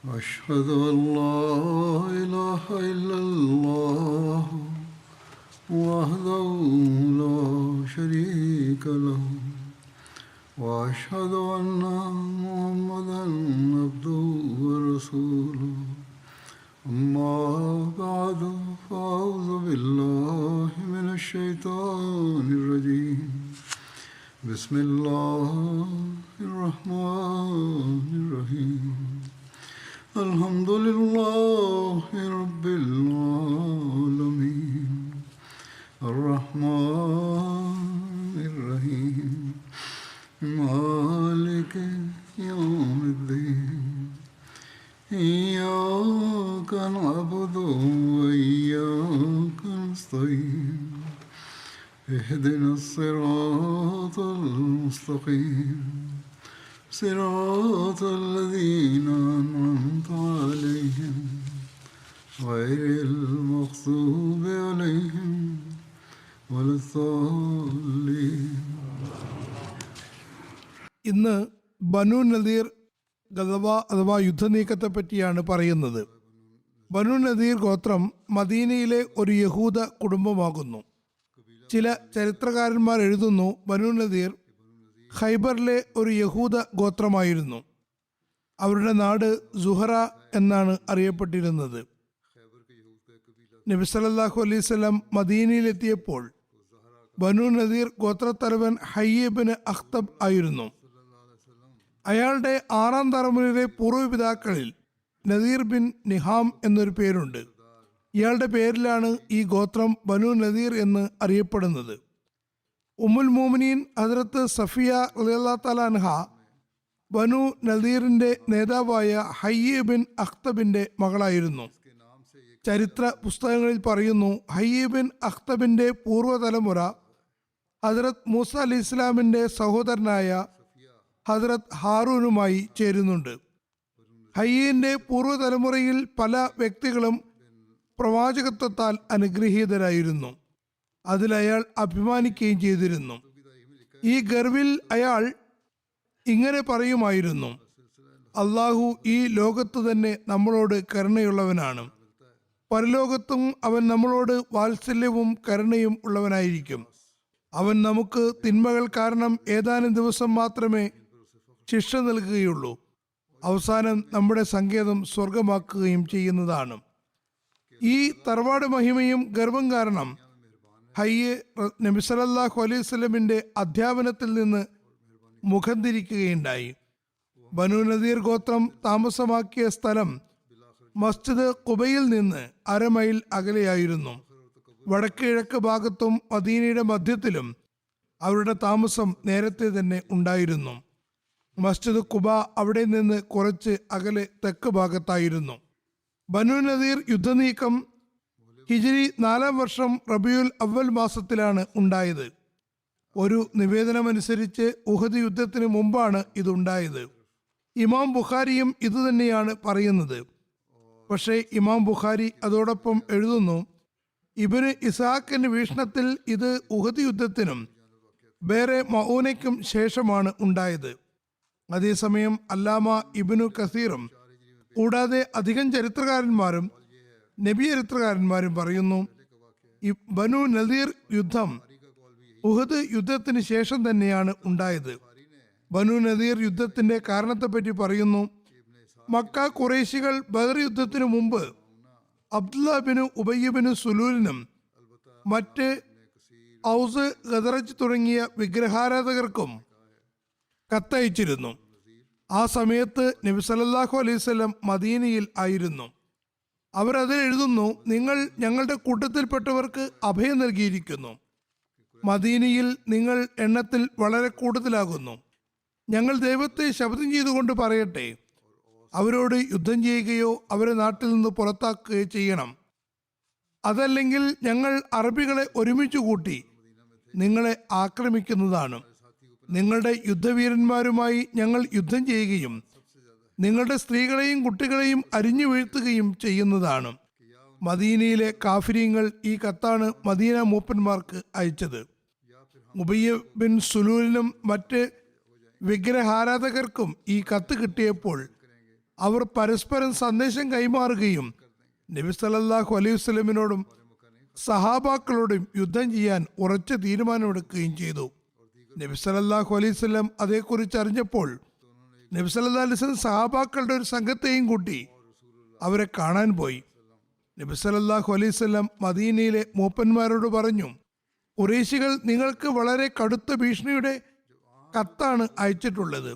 أشهد أن لا إله إلا الله وحده لا شريك له وأشهد أن محمدا عبده ورسوله أما بعد فأعوذ بالله من الشيطان الرجيم بسم الله الرحمن الرحيم الحمد لله رب العالمين الرحمن الرحيم مالك يوم الدين إياك نعبد وإياك نستعين اهدنا الصراط المستقيم صراط الذين أنعمت عليهم غير المغضوب عليهم ولا الضالين. ഇന്ന് ബനു നദീർ ഗദവ അഥവാ യുദ്ധനീക്കത്തെ പറ്റിയാണ് പറയുന്നത്. ബനു നദീർ ഗോത്രം മദീനയിലെ ഒരു യഹൂദ കുടുംബമാകുന്നു. ചില ചരിത്രകാരന്മാർ എഴുതുന്നു, ബനു നദീർ ഖൈബറിലെ ഒരു യഹൂദ ഗോത്രമായിരുന്നു. അവരുടെ നാട് സുഹറ എന്നാണ് അറിയപ്പെട്ടിരുന്നത്. നബി സല്ലല്ലാഹു അലൈഹി വസല്ലം മദീനയിലെത്തിയപ്പോൾ ബനു നദീർ ഗോത്രത്തലവൻ ഹയ്യ് ഇബ്നു അഖ്തബ് ആയിരുന്നു. അയാളുടെ 6ാം തലമുറയിലെ പൂർവ്വപിതാക്കളിൽ നദീർ ബിൻ നിഹാം എന്നൊരു പേരുണ്ട്. ഇയാളുടെ പേരിലാണ് ഈ ഗോത്രം ബനു നദീർ എന്ന് അറിയപ്പെടുന്നത്. ഉമ്മുൽ മോമിനീൻ ഹദ്റത്ത് സഫിയ റളിയല്ലാഹു തആല അൻഹ ബനു നദീറിന്റെ നേതാവായ ഹയ്യ് ബിൻ അഖ്തബിന്റെ മകളായിരുന്നു. ചരിത്ര പുസ്തകങ്ങളിൽ പറയുന്നു, ഹയ്യ് ബിൻ അഖ്തബിന്റെ പൂർവ്വതലമുറ ഹദ്റത്ത് മൂസ അലൈഹി ഇസ്ലാമിന്റെ സഹോദരനായ ഹദ്റത്ത് ഹാറൂനുമായി ചേരുന്നുണ്ട്. ഹയ്യിന്റെ പൂർവ്വതലമുറയിൽ പല വ്യക്തികളും പ്രവാചകത്വത്താൽ അനുഗ്രഹീതരായിരുന്നു. അതിൽ അയാൾ അഭിമാനിക്കുകയും ചെയ്തിരുന്നു. ഈ ഗർവിൽ അയാൾ ഇങ്ങനെ പറയുമായിരുന്നു, അള്ളാഹു ഈ ലോകത്ത് തന്നെ നമ്മളോട് കരുണയുള്ളവനാണ്, പരലോകത്തും അവൻ നമ്മളോട് വാത്സല്യവും കരുണയും ഉള്ളവനായിരിക്കും. അവൻ നമുക്ക് തിന്മകൾ കാരണം ഏതാനും ദിവസം മാത്രമേ ശിക്ഷ നൽകുകയുള്ളൂ, അവസാനം നമ്മുടെ സങ്കേതം സ്വർഗമാക്കുകയും ചെയ്യുന്നതാണ്. ഈ തറവാട് മഹിമയും ഗർവം കാരണം ഹയ്യ് നബി സല്ലല്ലാഹു അലൈഹി വസല്ലമിന്റെ അധ്യാപനത്തിൽ നിന്ന് മുഖം തിരിക്കുകയുണ്ടായി. ബനു നദീർ ഗോത്രം താമസമാക്കിയ സ്ഥലം മസ്ജിദ് ഖുബയിൽ നിന്ന് 1/2 മൈൽ അകലെയായിരുന്നു. വടക്ക് കിഴക്ക് ഭാഗത്തും മദീനയുടെ മധ്യത്തിലും അവരുടെ താമസം നേരത്തെ തന്നെ ഉണ്ടായിരുന്നു. മസ്ജിദ് ഖുബ അവിടെ നിന്ന് കുറച്ച് അകലെ തെക്ക് ഭാഗത്തായിരുന്നു. ബനു നദീർ യുദ്ധനീക്കം ഹിജ്രി 4-ാം വർഷം റബിയുൽ അവൽ മാസത്തിലാണ് ഉണ്ടായത്. ഒരു നിവേദനമനുസരിച്ച് ഉഹദ് യുദ്ധത്തിന് മുമ്പാണ് ഇതുണ്ടായത്. ഇമാം ബുഖാരിയും ഇതുതന്നെയാണ് പറയുന്നത്. പക്ഷേ ഇമാം ബുഖാരി അതോടൊപ്പം എഴുതുന്നു, ഇബ്നു ഇസ്ഹാഖിന്റെ വീക്ഷണത്തിൽ ഇത് ഉഹദ് യുദ്ധത്തിനും ബേറെ മഊനയ്ക്കും ശേഷമാണ് ഉണ്ടായത്. അതേസമയം അല്ലാമ ഇബ്നു കസീറും കൂടാതെ അധികം ചരിത്രകാരന്മാരും നബി ചരിത്രകാരന്മാരും പറയുന്നു, ബനു നദീർ യുദ്ധം ഉഹദ് യുദ്ധത്തിന് ശേഷം തന്നെയാണ് ഉണ്ടായത്. ബനു നദീർ യുദ്ധത്തിന്റെ കാരണത്തെപ്പറ്റി പറയുന്നു, മക്ക ഖുറൈശികൾ ബദർ യുദ്ധത്തിനു മുമ്പ് അബ്ദുല്ല ബിനു ഉബയ്യ് ബിനു സുലൂലിനും മറ്റ് ഔസ് ഖദറജ് തുടങ്ങിയ വിഗ്രഹാരാധകർക്കും കത്തയച്ചിരുന്നു. ആ സമയത്ത് നബി സല്ലല്ലാഹു അലൈഹി വസല്ലം മദീനയിൽ ആയിരുന്നു. അവരതിൽ എഴുതുന്നു, നിങ്ങൾ ഞങ്ങളുടെ കൂട്ടത്തിൽപ്പെട്ടവർക്ക് അഭയം നൽകിയിരിക്കുന്നു. മദീനയിൽ നിങ്ങൾ എണ്ണത്തിൽ വളരെ കൂടുതലാകുന്നു. ഞങ്ങൾ ദൈവത്തെ ശപഥം ചെയ്തുകൊണ്ട് പറയട്ടെ, അവരോട് യുദ്ധം ചെയ്യുകയോ അവരെ നാട്ടിൽ നിന്ന് പുറത്താക്കുകയോ ചെയ്യണം. അതല്ലെങ്കിൽ ഞങ്ങൾ അറബികളെ ഒരുമിച്ച് കൂട്ടി നിങ്ങളെ ആക്രമിക്കുന്നതാണ്. നിങ്ങളുടെ യുദ്ധവീരന്മാരുമായി ഞങ്ങൾ യുദ്ധം ചെയ്യുകയും നിങ്ങളുടെ സ്ത്രീകളെയും കുട്ടികളെയും അരിഞ്ഞു വീഴ്ത്തുകയും ചെയ്യുന്നതാണ്. മദീനയിലെ കാഫിരീങ്ങൾ ഈ കത്താണ് മദീന മൂപ്പന്മാർക്ക് അയച്ചത്. ഉബയ്യ ബിൻ സുലൂലിനും മറ്റ് വിഗ്രഹാരാധകർക്കും ഈ കത്ത് കിട്ടിയപ്പോൾ അവർ പരസ്പരം സന്ദേശം കൈമാറുകയും നബി സല്ലല്ലാഹു അലൈഹി വസല്ലമിനോടും സഹാബാക്കളോടും യുദ്ധം ചെയ്യാൻ ഉറച്ച തീരുമാനമെടുക്കുകയും ചെയ്തു. നബി സല്ലല്ലാഹു അലൈഹി വസല്ലം അതേക്കുറിച്ച് അറിഞ്ഞപ്പോൾ നബി സല്ലല്ലാഹു അലൈഹി വസല്ലം സഹാബാക്കളുടെ ഒരു സംഘത്തെയും കൂട്ടി അവരെ കാണാൻ പോയി. നബി സല്ലല്ലാഹു അലൈഹി വസല്ലം മദീനയിലെ മൂപ്പന്മാരോട് പറഞ്ഞു, ഖുറൈശികൾ നിങ്ങൾക്ക് വളരെ കടുത്ത ഭീഷണിയുടെ കത്താണ് അയച്ചിട്ടുള്ളത്.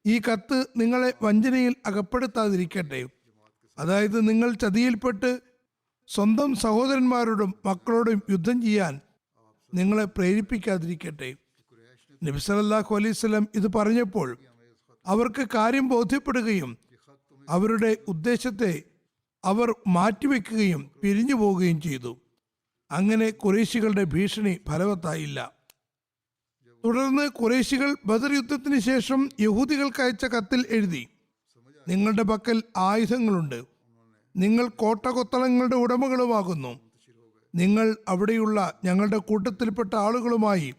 ഈ കത്ത് നിങ്ങളെ വഞ്ചനയിൽ അകപ്പെടുത്താതിരിക്കട്ടെ. അതായത് നിങ്ങൾ ചതിയിൽപ്പെട്ട് സ്വന്തം സഹോദരന്മാരോടും മക്കളോടും യുദ്ധം ചെയ്യാൻ നിങ്ങളെ പ്രേരിപ്പിക്കാതിരിക്കട്ടെ. നബി സല്ലല്ലാഹു അലൈഹി വസല്ലം ഇത് പറഞ്ഞപ്പോൾ അവർക്ക് കാര്യം ബോധ്യപ്പെടുകയും അവരുടെ ഉദ്ദേശത്തെ അവർ മാറ്റിവെക്കുകയും പിരിഞ്ഞു പോവുകയും ചെയ്തു. അങ്ങനെ ഖുറൈശികളുടെ ഭീഷണി ഫലവത്തായില്ല. തുടർന്ന് ഖുറൈശികൾ ബദർ യുദ്ധത്തിന് ശേഷം യഹൂദികൾക്ക് അയച്ച കത്തിൽ എഴുതി, നിങ്ങളുടെ പക്കൽ ആയുധങ്ങളുണ്ട്, നിങ്ങൾ കോട്ടകൊത്തളങ്ങളുടെ ഉടമകളുമാകുന്നു, നിങ്ങൾ അവിടെയുള്ള ഞങ്ങളുടെ കൂട്ടത്തിൽപ്പെട്ട ആളുകളുമായി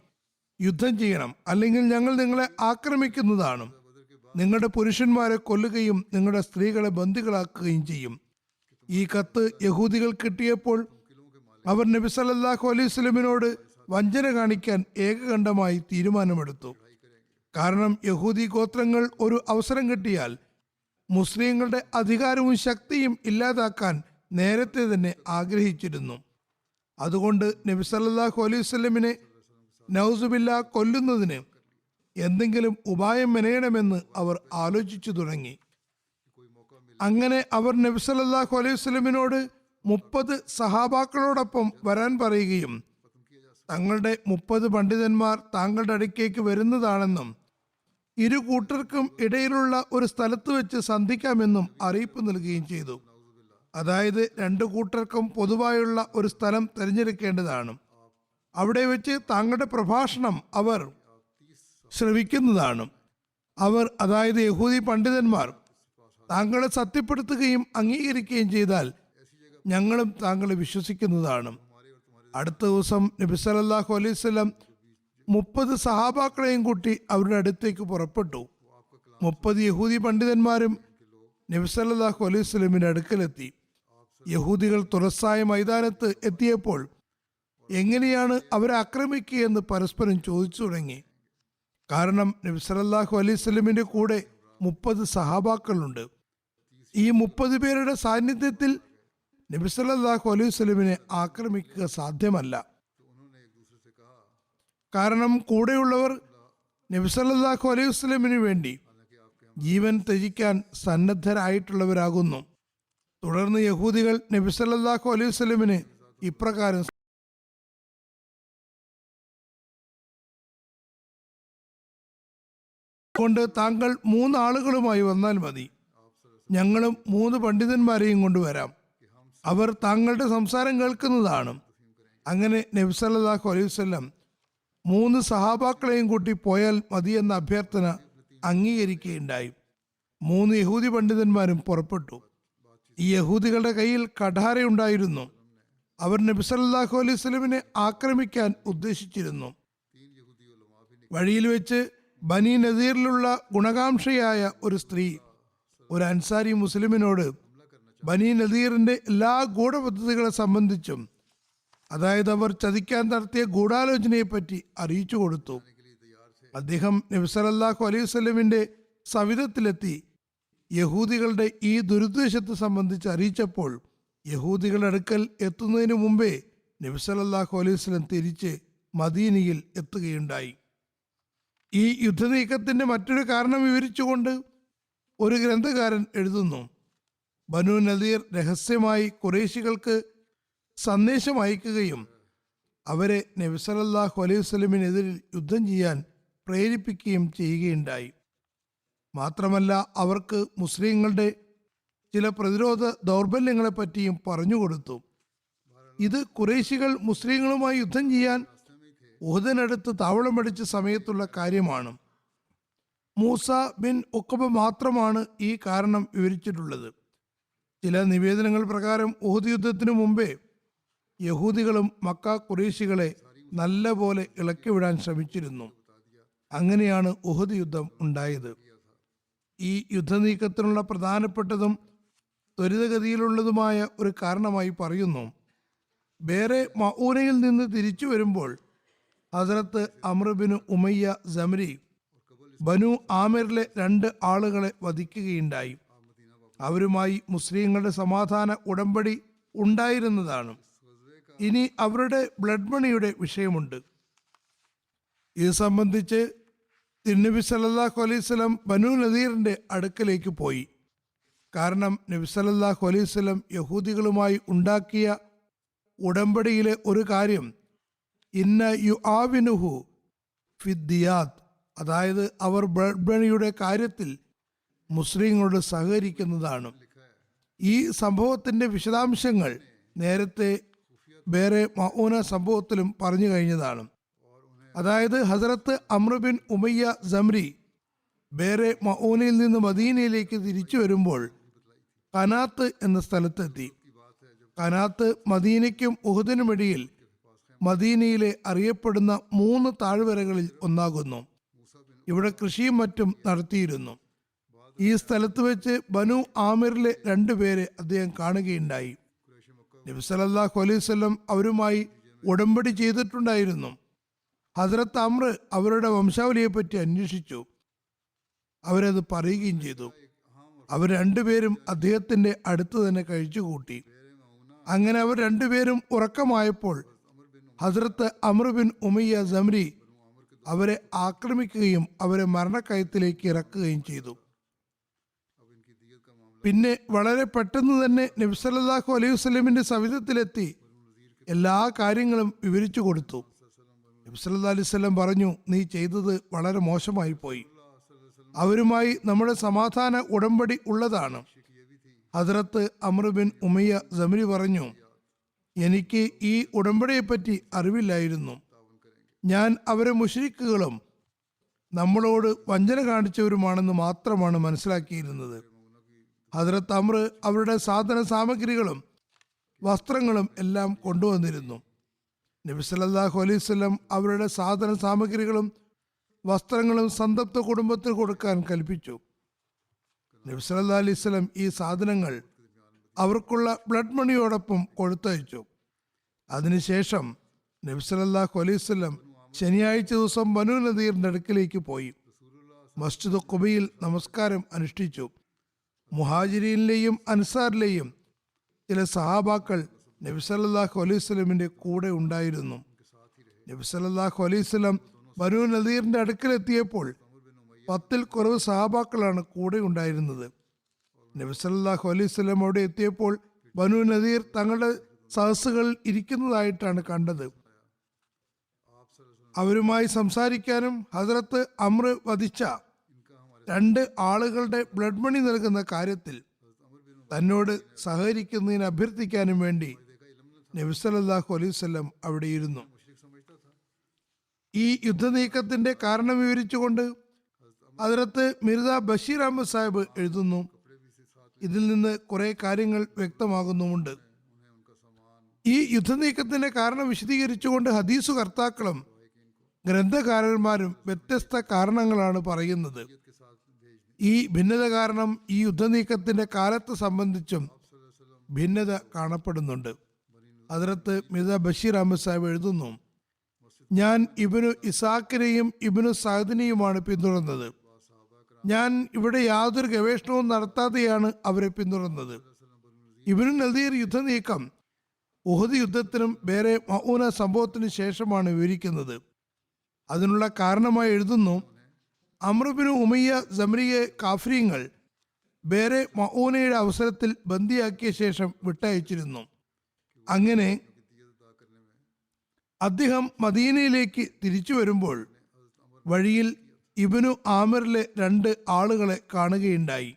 യുദ്ധം ചെയ്യണം, അല്ലെങ്കിൽ ഞങ്ങൾ നിങ്ങളെ ആക്രമിക്കുന്നതാണ്. നിങ്ങളുടെ പുരുഷന്മാരെ കൊല്ലുകയും നിങ്ങളുടെ സ്ത്രീകളെ ബന്ദികളാക്കുകയും ചെയ്യും. ഈ കത്ത് യഹൂദികൾ കിട്ടിയപ്പോൾ അവർ നബി സല്ലല്ലാഹു അലൈഹി വസല്ലമിനോട് വഞ്ചന കാണിക്കാൻ ഏകകണ്ഠമായി തീരുമാനമെടുത്തു. കാരണം യഹൂദി ഗോത്രങ്ങൾ ഒരു അവസരം കിട്ടിയാൽ മുസ്ലിങ്ങളുടെ അധികാരവും ശക്തിയും ഇല്ലാതാക്കാൻ നേരത്തെ തന്നെ ആഗ്രഹിച്ചിരുന്നു. അതുകൊണ്ട് നബി സല്ലല്ലാഹു അലൈഹി വസല്ലമിനെ നൗസുബില്ലാ കൊല്ലുന്നതിന് എന്തെങ്കിലും ഉപായം മെനയണമെന്ന് അവർ ആലോചിച്ചു തുടങ്ങി. അങ്ങനെ അവർ നബി സല്ലല്ലാഹു അലൈഹി വസല്ലമിനോട് 30 സഹാബാക്കളോടൊപ്പം വരാൻ പറയുകയും തങ്ങളുടെ 30 പണ്ഡിതന്മാർ താങ്കളുടെ അടുക്കേക്ക് വരുന്നതാണെന്നും ഇരു കൂട്ടർക്കും ഇടയിലുള്ള ഒരു സ്ഥലത്ത് വെച്ച് സന്ധിക്കാമെന്നും അറിയിപ്പ് നൽകുകയും ചെയ്തു. അതായത് 2 കൂട്ടർക്കും പൊതുവായുള്ള ഒരു സ്ഥലം തിരഞ്ഞെടുക്കേണ്ടതാണ്. അവിടെ വെച്ച് താങ്കളുടെ പ്രഭാഷണം അവർ ശ്രവിക്കുന്നതാണ്. അവർ, അതായത് യഹൂദി പണ്ഡിതന്മാർ, താങ്കളെ സത്യപ്പെടുത്തുകയും അംഗീകരിക്കുകയും ചെയ്താൽ ഞങ്ങളും താങ്കളെ വിശ്വസിക്കുന്നതാണ്. അടുത്ത ദിവസം നബി സല്ലല്ലാഹു അലൈഹി വസല്ലം 30 സഹാബാക്കളെയും കൂട്ടി അവരുടെ അടുത്തേക്ക് പുറപ്പെട്ടു. 30 യഹൂദി പണ്ഡിതന്മാരും നബി സല്ലല്ലാഹു അലൈഹി വസല്ലമിന്റെ അടുക്കലെത്തി. യഹൂദികൾ തുറസായ മൈതാനത്ത് എത്തിയപ്പോൾ എങ്ങനെയാണ് അവരെ ആക്രമിക്കുകയെന്ന് പരസ്പരം ചോദിച്ചു തുടങ്ങി. കാരണം നബി സല്ലല്ലാഹു അലൈഹി വസല്ലമിന്റെ കൂടെ 30 സഹാബാക്കളുണ്ട്. ഈ 30 പേരുടെ സാന്നിധ്യത്തിൽ നബി സല്ലല്ലാഹു അലൈഹി വസല്ലമിനെ ആക്രമിക്കുക സാധ്യമല്ല. കാരണം കൂടെയുള്ളവർ നബി സല്ലല്ലാഹു അലൈഹി വസല്ലമിന് വേണ്ടി ജീവൻ ത്യജിക്കാൻ സന്നദ്ധരായിട്ടുള്ളവരാകുന്നു. തുടർന്ന് യഹൂദികൾ നബി സല്ലല്ലാഹു അലൈഹി വസല്ലമിന് ഇപ്രകാരം കൊണ്ട് താങ്കൾ 3 ആളുകളുമായി വന്നാൽ മതി, ഞങ്ങളും 3 പണ്ഡിതന്മാരെയും കൊണ്ടുവരാം, അവർ താങ്കളുടെ സംസാരം കേൾക്കുന്നതാണ്. അങ്ങനെ നബി സല്ലല്ലാഹു അലൈഹി വസല്ലം 3 സഹാബാക്കളെയും കൂട്ടി പോയാൽ മതി എന്ന അഭ്യർത്ഥന അംഗീകരിക്കുകയുണ്ടായി. 3 യഹൂദി പണ്ഡിതന്മാരും പുറപ്പെട്ടു. ഈ യഹൂദികളുടെ കയ്യിൽ കഠാരയുണ്ടായിരുന്നു. അവർ നബി സല്ലല്ലാഹു അലൈഹി വസല്ലമിനെ ആക്രമിക്കാൻ ഉദ്ദേശിച്ചിരുന്നു. വഴിയിൽ വെച്ച് ബനി നദീറിലുള്ള ഗുണകാംക്ഷയായ ഒരു സ്ത്രീ ഒരു അൻസാരി മുസ്ലിമിനോട് ബനി നദീറിന്റെ എല്ലാ ഗൂഢപദ്ധതികളെ സംബന്ധിച്ചും, അതായത് അവർ ചതിക്കാൻ നടത്തിയ ഗൂഢാലോചനയെ പറ്റി അറിയിച്ചു കൊടുത്തു. അദ്ദേഹം നബി സല്ലല്ലാഹു അലൈഹി വസല്ലമിന്റെ സവിധത്തിലെത്തി യഹൂദികളുടെ ഈ ദുരുദ്ദേശത്തെ സംബന്ധിച്ച് അറിയിച്ചപ്പോൾ യഹൂദികളുടെ അടുക്കൽ എത്തുന്നതിന് മുമ്പേ നബി സല്ലല്ലാഹു അലൈഹി വസല്ലം തിരിച്ച് മദീനയിൽ എത്തുകയുണ്ടായി. ഈ യുദ്ധനീക്കത്തിന്റെ മറ്റൊരു കാരണം വിവരിച്ചുകൊണ്ട് ഒരു ഗ്രന്ഥകാരൻ എഴുതുന്നു, ബനു നദീർ രഹസ്യമായി ഖുറൈശികൾക്ക് സന്ദേശം അയക്കുകയും അവരെ നബി സല്ലല്ലാഹു അലൈഹി വസല്ലമിനെതിരിൽ യുദ്ധം ചെയ്യാൻ പ്രേരിപ്പിക്കുകയും ചെയ്യുകയുണ്ടായി. മാത്രമല്ല അവർക്ക് മുസ്ലിങ്ങളുടെ ചില പ്രതിരോധ ദൗർബല്യങ്ങളെപ്പറ്റിയും പറഞ്ഞുകൊടുത്തു. ഇത് ഖുറൈശികൾ മുസ്ലിങ്ങളുമായി യുദ്ധം ചെയ്യാൻ ഉഹദിനടുത്ത് താവളമടിച്ച സമയത്തുള്ള കാര്യമാണ്. മൂസ ബിൻ ഉഖബ മാത്രമാണ് ഈ കാരണം വിവരിച്ചിട്ടുള്ളത്. ചില നിവേദനങ്ങൾ പ്രകാരം ഉഹദ് യുദ്ധത്തിനു മുമ്പേ യഹൂദികളും മക്ക ഖുറൈശികളെ നല്ല പോലെ ഇളക്കിവിടാൻ ശ്രമിച്ചിരുന്നു. അങ്ങനെയാണ് ഉഹദ് യുദ്ധം ഉണ്ടായത്. ഈ യുദ്ധനീക്കത്തിനുള്ള പ്രധാനപ്പെട്ടതും ത്വരിതഗതിയിലുള്ളതുമായ ഒരു കാരണമായി പറയുന്നു. വേറെ മഊനയിൽ നിന്ന് തിരിച്ചു വരുമ്പോൾ ഹസ്രത്ത് അമ്ർ ബിൻ ഉമയ്യ സമ്രി ബനു ആമിറിലെ 2 ആളുകളെ വധിക്കുകയുണ്ടായി. അവരുമായി മുസ്ലിങ്ങളുടെ സമാധാന ഉടമ്പടി ഉണ്ടായിരുന്നതാണ്. ഇനി അവരുടെ ബ്ലഡ് മണിയുടെ വിഷയമുണ്ട്. ഇത് സംബന്ധിച്ച് തിരുനബി സല്ലല്ലാഹു അലൈഹി വസല്ലം ബനു നദീറിന്റെ അടുക്കലേക്ക് പോയി. കാരണം നബി സല്ലല്ലാഹു അലൈഹി വസല്ലം യഹൂദികളുമായി ഉണ്ടാക്കിയ ഉടമ്പടിയിലെ ഒരു കാര്യം ഇന്ന യു ആവിനുഹു ഫിദ്ദിയാത്ത്, അതായത് അവർ ബ്ലഡ് മണിയുടെ കാര്യത്തിൽ മുസ്ലിങ്ങളോട് സഹകരിക്കുന്നതാണ്. ഈ സംഭവത്തിന്റെ വിശദാംശങ്ങൾ നേരത്തെ വേറെ മഊന സംഭവത്തിലും പറഞ്ഞു കഴിഞ്ഞതാണ്. അതായത് ഹസ്രത്ത് അമ്ർ ബിൻ ഉമയ്യ സമ്രി വേറെ മഊനയിൽ നിന്ന് മദീനയിലേക്ക് തിരിച്ചു വരുമ്പോൾ കനാത്ത് എന്ന സ്ഥലത്തെത്തി. കനാത്ത് മദീനയ്ക്കും ഉഹദിനുമിടയിൽ മദീനയിലെ അറിയപ്പെടുന്ന 3 താഴ്വരകളിൽ ഒന്നാകുന്നു. ഇവിടെ കൃഷിയും മറ്റും നടത്തിയിരുന്നു. ഈ സ്ഥലത്ത് വെച്ച് ബനു ആമിറിലെ 2 പേരെ അദ്ദേഹം കാണുകയുണ്ടായി. നബി സല്ലല്ലാഹു അലൈഹി വസല്ലം അവരുമായി ഉടമ്പടി ചെയ്തിട്ടുണ്ടായിരുന്നു. ഹസ്രത്ത് അമ്ര അവരുടെ വംശാവലിയെപ്പറ്റി അന്വേഷിച്ചു. അവരത് പറയുകയും ചെയ്തു. അവർ 2 പേരും അദ്ദേഹത്തിന്റെ അടുത്ത് തന്നെ കഴിച്ചുകൂട്ടി. അങ്ങനെ അവർ 2 പേരും ഉറക്കമായപ്പോൾ ഹസ്രത്ത് അമ്ർ ബിൻ ഉമയ്യ സമ്രി അവരെ ആക്രമിക്കുകയും അവരെ മരണക്കയത്തിലേക്ക് ഇറക്കുകയും ചെയ്തു. പിന്നെ വളരെ പെട്ടെന്ന് തന്നെ നബി സല്ലല്ലാഹു അലൈഹി വസല്ലമിന്റെ സവിധത്തിലെത്തി എല്ലാ കാര്യങ്ങളും വിവരിച്ചു കൊടുത്തു. നബി സല്ലല്ലാഹു അലൈഹി വസല്ലം പറഞ്ഞു, നീ ചെയ്തത് വളരെ മോശമായി പോയി. അവരുമായി നമ്മുടെ സമാധാന ഉടമ്പടി ഉള്ളതാണ്. ഹസ്രത്ത് അമ്ർ ബിൻ ഉമയ്യ സമ്രി പറഞ്ഞു, എനിക്ക് ഈ ഉടമ്പടിയെപ്പറ്റി അറിവില്ലായിരുന്നു. ഞാൻ അവരെ മുശ്രിക്കുകളും നമ്മളോട് വഞ്ചന കാണിച്ചവരുമാണെന്ന് മാത്രമാണ് മനസ്സിലാക്കിയിരുന്നത്. ഹസ്രത്ത് അമ്ർ അവരുടെ സാധന സാമഗ്രികളും വസ്ത്രങ്ങളും എല്ലാം കൊണ്ടുവന്നിരുന്നു. നബി സല്ലല്ലാഹു അലൈഹി വസല്ലം അവരുടെ സാധന സാമഗ്രികളും വസ്ത്രങ്ങളും സന്തപ്ത കുടുംബത്തിന് കൊടുക്കാൻ കൽപ്പിച്ചു. നബി സല്ലല്ലാഹു അലൈഹി വസല്ലം ഈ സാധനങ്ങൾ അവർക്കുള്ള ബ്ലഡ് മണിയോടൊപ്പം കൊടുത്തയച്ചു. അതിനുശേഷം നബി സല്ലല്ലാഹു അലൈഹി വസല്ലം ശനിയാഴ്ച ദിവസം ബനു നദീറിന്റെ അടുക്കിലേക്ക് പോയി. മസ്ജിദ് ഖുബയിൽ നമസ്കാരം അനുഷ്ഠിച്ചു. മുഹാജിരീനിലെയും അൻസാറിലെയും ചില സഹാബാക്കൾ നബി സല്ലല്ലാഹു അലൈഹി വസല്ലമിന്റെ കൂടെ ഉണ്ടായിരുന്നു. നബി സല്ലല്ലാഹു അലൈഹി വസല്ലം ബനു നദീറിന്റെ അടുക്കലെത്തിയപ്പോൾ 10-ൽ കുറവ് സഹാബാക്കളാണ് കൂടെ ഉണ്ടായിരുന്നത്. നബി സല്ലല്ലാഹു അലൈഹി വസല്ലം അവിടെ എത്തിയപ്പോൾ ബനു നദീർ തങ്ങളുടെ സഹസുകളിൽ ഇരിക്കുന്നതായിട്ടാണ് കണ്ടത്. അവരുമായി സംസാരിക്കാനും ഹസ്രത്ത് അമ്ര വധിച്ച 2 ആളുകളുടെ ബ്ലഡ് മണി നൽകുന്ന കാര്യത്തിൽ തന്നോട് സഹകരിക്കുന്നതിന് അഭ്യർത്ഥിക്കാനും വേണ്ടി നബി സല്ലല്ലാഹു അലൈഹി വസല്ലം അവിടെ ഇരുന്നു. ഈ യുദ്ധനീക്കത്തിന്റെ കാരണം വിവരിച്ചുകൊണ്ട് ഹസ്രത്ത് മിർസ ബഷീർ അഹമ്മദ് സാഹിബ് എഴുതുന്നു, ഇതിൽ നിന്ന് കുറെ കാര്യങ്ങൾ വ്യക്തമാകുന്നുമുണ്ട്. ഈ യുദ്ധനീക്കത്തിന്റെ കാരണം വിശദീകരിച്ചുകൊണ്ട് ഹദീസു കർത്താക്കളും ഗ്രന്ഥകാരന്മാരും വ്യത്യസ്ത കാരണങ്ങളാണ് പറയുന്നത്. ഈ ഭിന്നത കാരണം ഈ യുദ്ധനീക്കത്തിന്റെ കാലത്തെ സംബന്ധിച്ചും ഭിന്നത കാണപ്പെടുന്നുണ്ട്. ഹദ്രത്ത് മിർസ ബഷീർ അഹമ്മദ് സാഹിബ് എഴുതുന്നു, ഞാൻ ഇബ്നു ഇസാഖിനെയും ഇബ്നു സഅദിനെയുമാണ് പിന്തുടർന്നത്. ഞാൻ ഇവിടെ യാതൊരു ഗവേഷണവും നടത്താതെയാണ് അവരെ പിന്തുടർന്നത്. ഇബ്നു നദീർ യുദ്ധനീക്കം ഉഹദ് യുദ്ധത്തിനും വേറെ മഊന സംഭവത്തിനു ശേഷമാണ് വിവരിക്കുന്നത്. അതിനുള്ള കാരണമായി എഴുതുന്നു, അമ്ർ ബിൻ ഉമയ്യ സമ്രിയെ കാഫിര്യങ്ങൾ വേറെ മഊനയുടെ അവസരത്തിൽ ബന്ദിയാക്കിയ ശേഷം വിട്ടയച്ചിരുന്നു. അങ്ങനെ അദ്ദേഹം മദീനയിലേക്ക് തിരിച്ചു വരുമ്പോൾ വഴിയിൽ ഇബ്നു ആമിറിലെ 2 ആളുകളെ കാണുകയുണ്ടായി.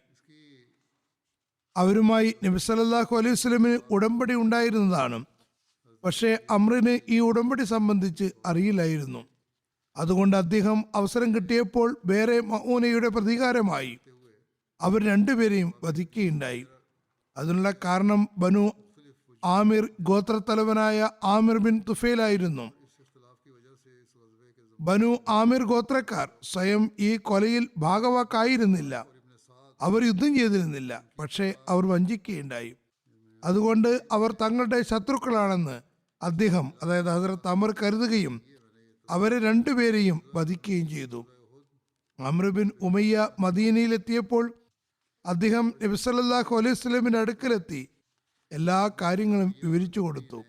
അവരുമായി നബി സല്ലല്ലാഹു അലൈഹി വസല്ലമിന് ഉടമ്പടി ഉണ്ടായിരുന്നതാണ്. പക്ഷേ അമ്രിന് ഈ ഉടമ്പടി സംബന്ധിച്ച് അറിയില്ലായിരുന്നു. അതുകൊണ്ട് അദ്ദേഹം അവസരം കിട്ടിയപ്പോൾ വേറെ മഊനയുടെ പ്രതികാരമായി അവർ 2 പേരെയും വധിക്കുകയുണ്ടായി. അതിനുള്ള കാരണം ബനു ആമിർ ഗോത്രത്തലവനായ ആമിർ ബിൻ തുഫൈലായിരുന്നു. ബനു ആമിർ ഗോത്രക്കാർ സ്വയം ഈ കൊലയിൽ ഭാഗവാക്കായിരുന്നില്ല. അവർ യുദ്ധം ചെയ്തിരുന്നില്ല, പക്ഷേ അവർ വഞ്ചിക്കുകയുണ്ടായി. അതുകൊണ്ട് അവർ തങ്ങളുടെ ശത്രുക്കളാണെന്ന് അദ്ദേഹം, അതായത് ഹസ്രത്ത് അമർ, കരുതുകയും അവരെ രണ്ടുപേരെയും വധിക്കുകയും ചെയ്തു. അമ്ർ ബിൻ ഉമയ്യ മദീനയിലെത്തിയപ്പോൾ അദ്ദേഹം നബി സല്ലല്ലാഹു അലൈഹി വസല്ലമിന്റെ അടുക്കലെത്തി എല്ലാ കാര്യങ്ങളും വിവരിച്ചു കൊടുത്തു.